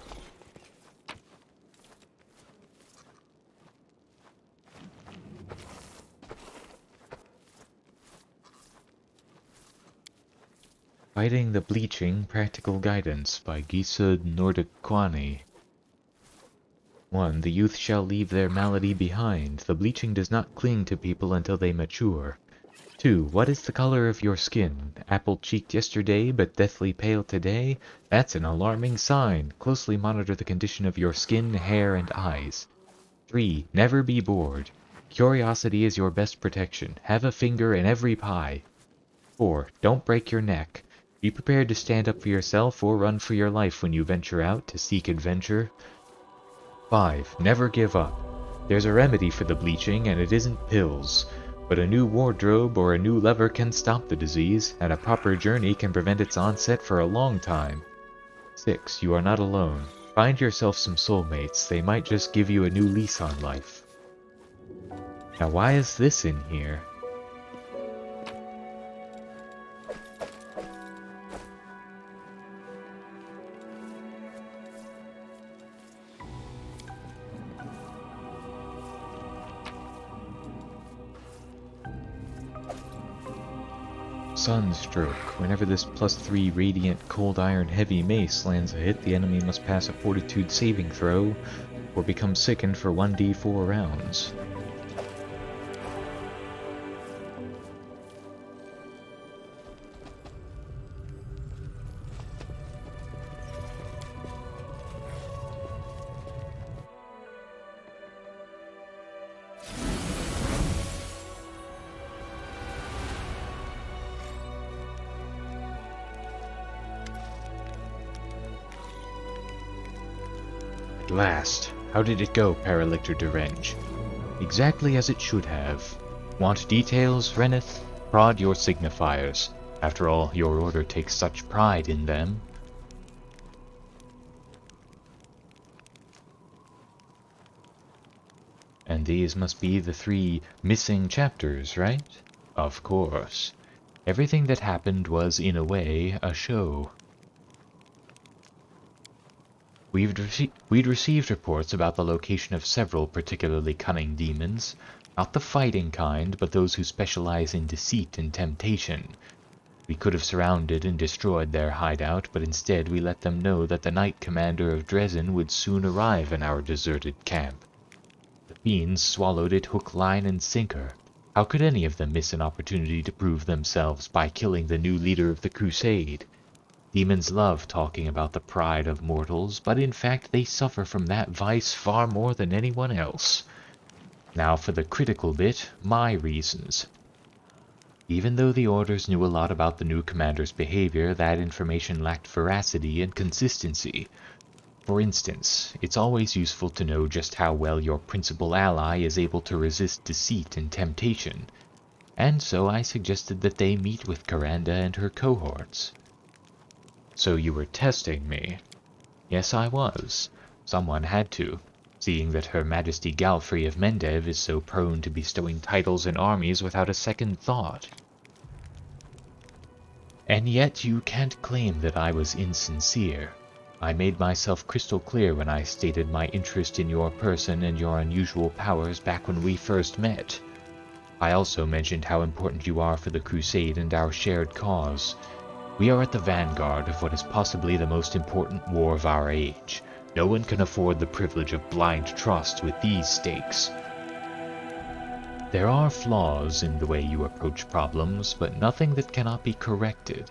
S1: Fighting the Bleaching, Practical Guidance by Gisa Nordiquani. 1. The youth shall leave their malady behind. The bleaching does not cling to people until they mature. 2. What is the color of your skin? Apple-cheeked yesterday, but deathly pale today? That's an alarming sign. Closely monitor the condition of your skin, hair, and eyes. 3. Never be bored. Curiosity is your best protection. Have a finger in every pie. 4. Don't break your neck. Be prepared to stand up for yourself or run for your life when you venture out to seek adventure. 5. Never give up. There's a remedy for the bleaching, and it isn't pills. But a new wardrobe or a new lever can stop the disease, and a proper journey can prevent its onset for a long time. 6. You are not alone. Find yourself some soulmates. They might just give you a new lease on life. Now why is this in here? Sunstroke. Whenever this +3 radiant cold iron heavy mace lands a hit, the enemy must pass a fortitude saving throw or become sickened for 1d4 rounds. At last. How did it go, Paralictor Derenge? Exactly as it should have. Want details, Reneth? Prod your signifiers. After all, your order takes such pride in them. And these must be the 3 missing chapters, right? Of course. Everything that happened was, in a way, a show. We'd received reports about the location of several particularly cunning demons. Not the fighting kind, but those who specialize in deceit and temptation. We could have surrounded and destroyed their hideout, but instead we let them know that the Knight Commander of Dresden would soon arrive in our deserted camp. The fiends swallowed it hook, line, and sinker. How could any of them miss an opportunity to prove themselves by killing the new leader of the crusade? Demons love talking about the pride of mortals, but in fact they suffer from that vice far more than anyone else. Now for the critical bit, my reasons. Even though the Orders knew a lot about the new commander's behavior, that information lacked veracity and consistency. For instance, it's always useful to know just how well your principal ally is able to resist deceit and temptation, and so I suggested that they meet with Karanda and her cohorts. So you were testing me? Yes, I was. Someone had to, seeing that Her Majesty Galfrey of Mendev is so prone to bestowing titles and armies without a second thought. And yet you can't claim that I was insincere. I made myself crystal clear when I stated my interest in your person and your unusual powers back when we first met. I also mentioned how important you are for the Crusade and our shared cause. We are at the vanguard of what is possibly the most important war of our age. No one can afford the privilege of blind trust with these stakes. There are flaws in the way you approach problems, but nothing that cannot be corrected.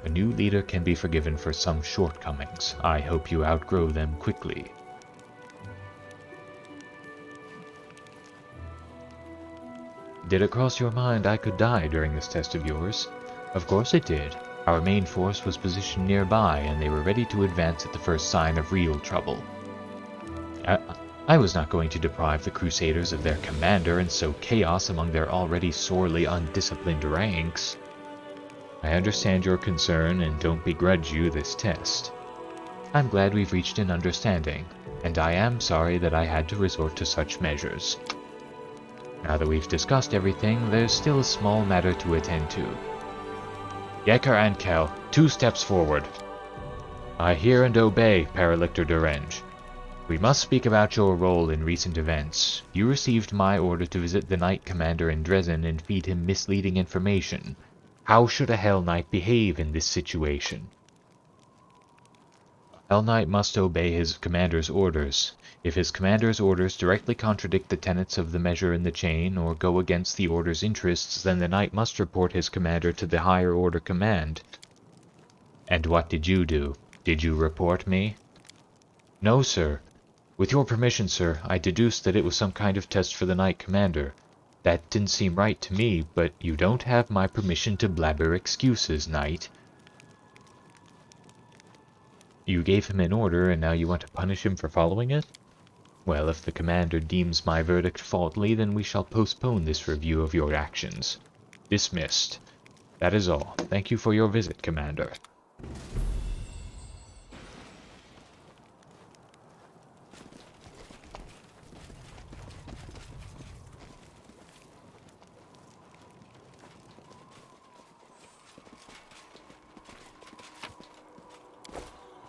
S1: A new leader can be forgiven for some shortcomings. I hope you outgrow them quickly. Did it cross your mind I could die during this test of yours? Of course it did. Our main force was positioned nearby, and they were ready to advance at the first sign of real trouble. I was not going to deprive the Crusaders of their commander and sow chaos among their already sorely undisciplined ranks. I understand your concern and don't begrudge you this test. I'm glad we've reached an understanding, and I am sorry that I had to resort to such measures. Now that we've discussed everything, there's still a small matter to attend to. Yekker and Kel, 2 steps forward. I hear and obey, Paralictor Derenge. We must speak about your role in recent events. You received my order to visit the Knight Commander in Dresden and feed him misleading information. How should a Hell Knight behave in this situation? A Hell Knight must obey his commander's orders. If his commander's orders directly contradict the tenets of the measure in the chain, or go against the order's interests, then the knight must report his commander to the higher order command. And what did you do? Did you report me? No, sir. With your permission, sir, I deduced that it was some kind of test for the knight commander. That didn't seem right to me, but you don't have my permission to blabber excuses, knight. You gave him an order, and now you want to punish him for following it? Well, if the commander deems my verdict faulty, then we shall postpone this review of your actions. Dismissed. That is all. Thank you for your visit, Commander.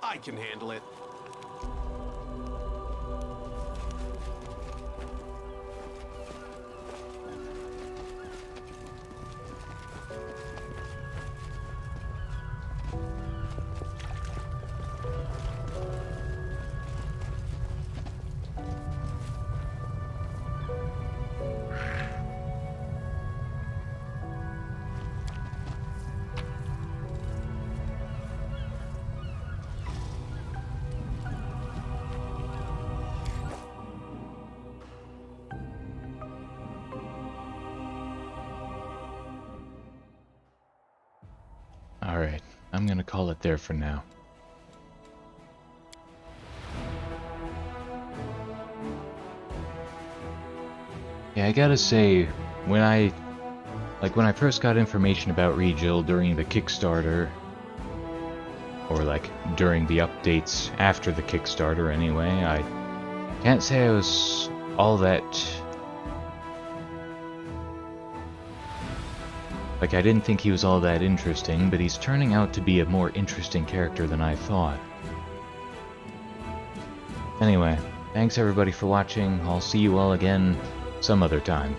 S5: I can handle it.
S1: I'm gonna call it there for now. Yeah, I gotta say, when I first got information about Regill during the Kickstarter, or like during the updates after the Kickstarter anyway, I can't say I was all that... Like, I didn't think he was all that interesting, but he's turning out to be a more interesting character than I thought. Anyway, thanks everybody for watching. I'll see you all again some other time.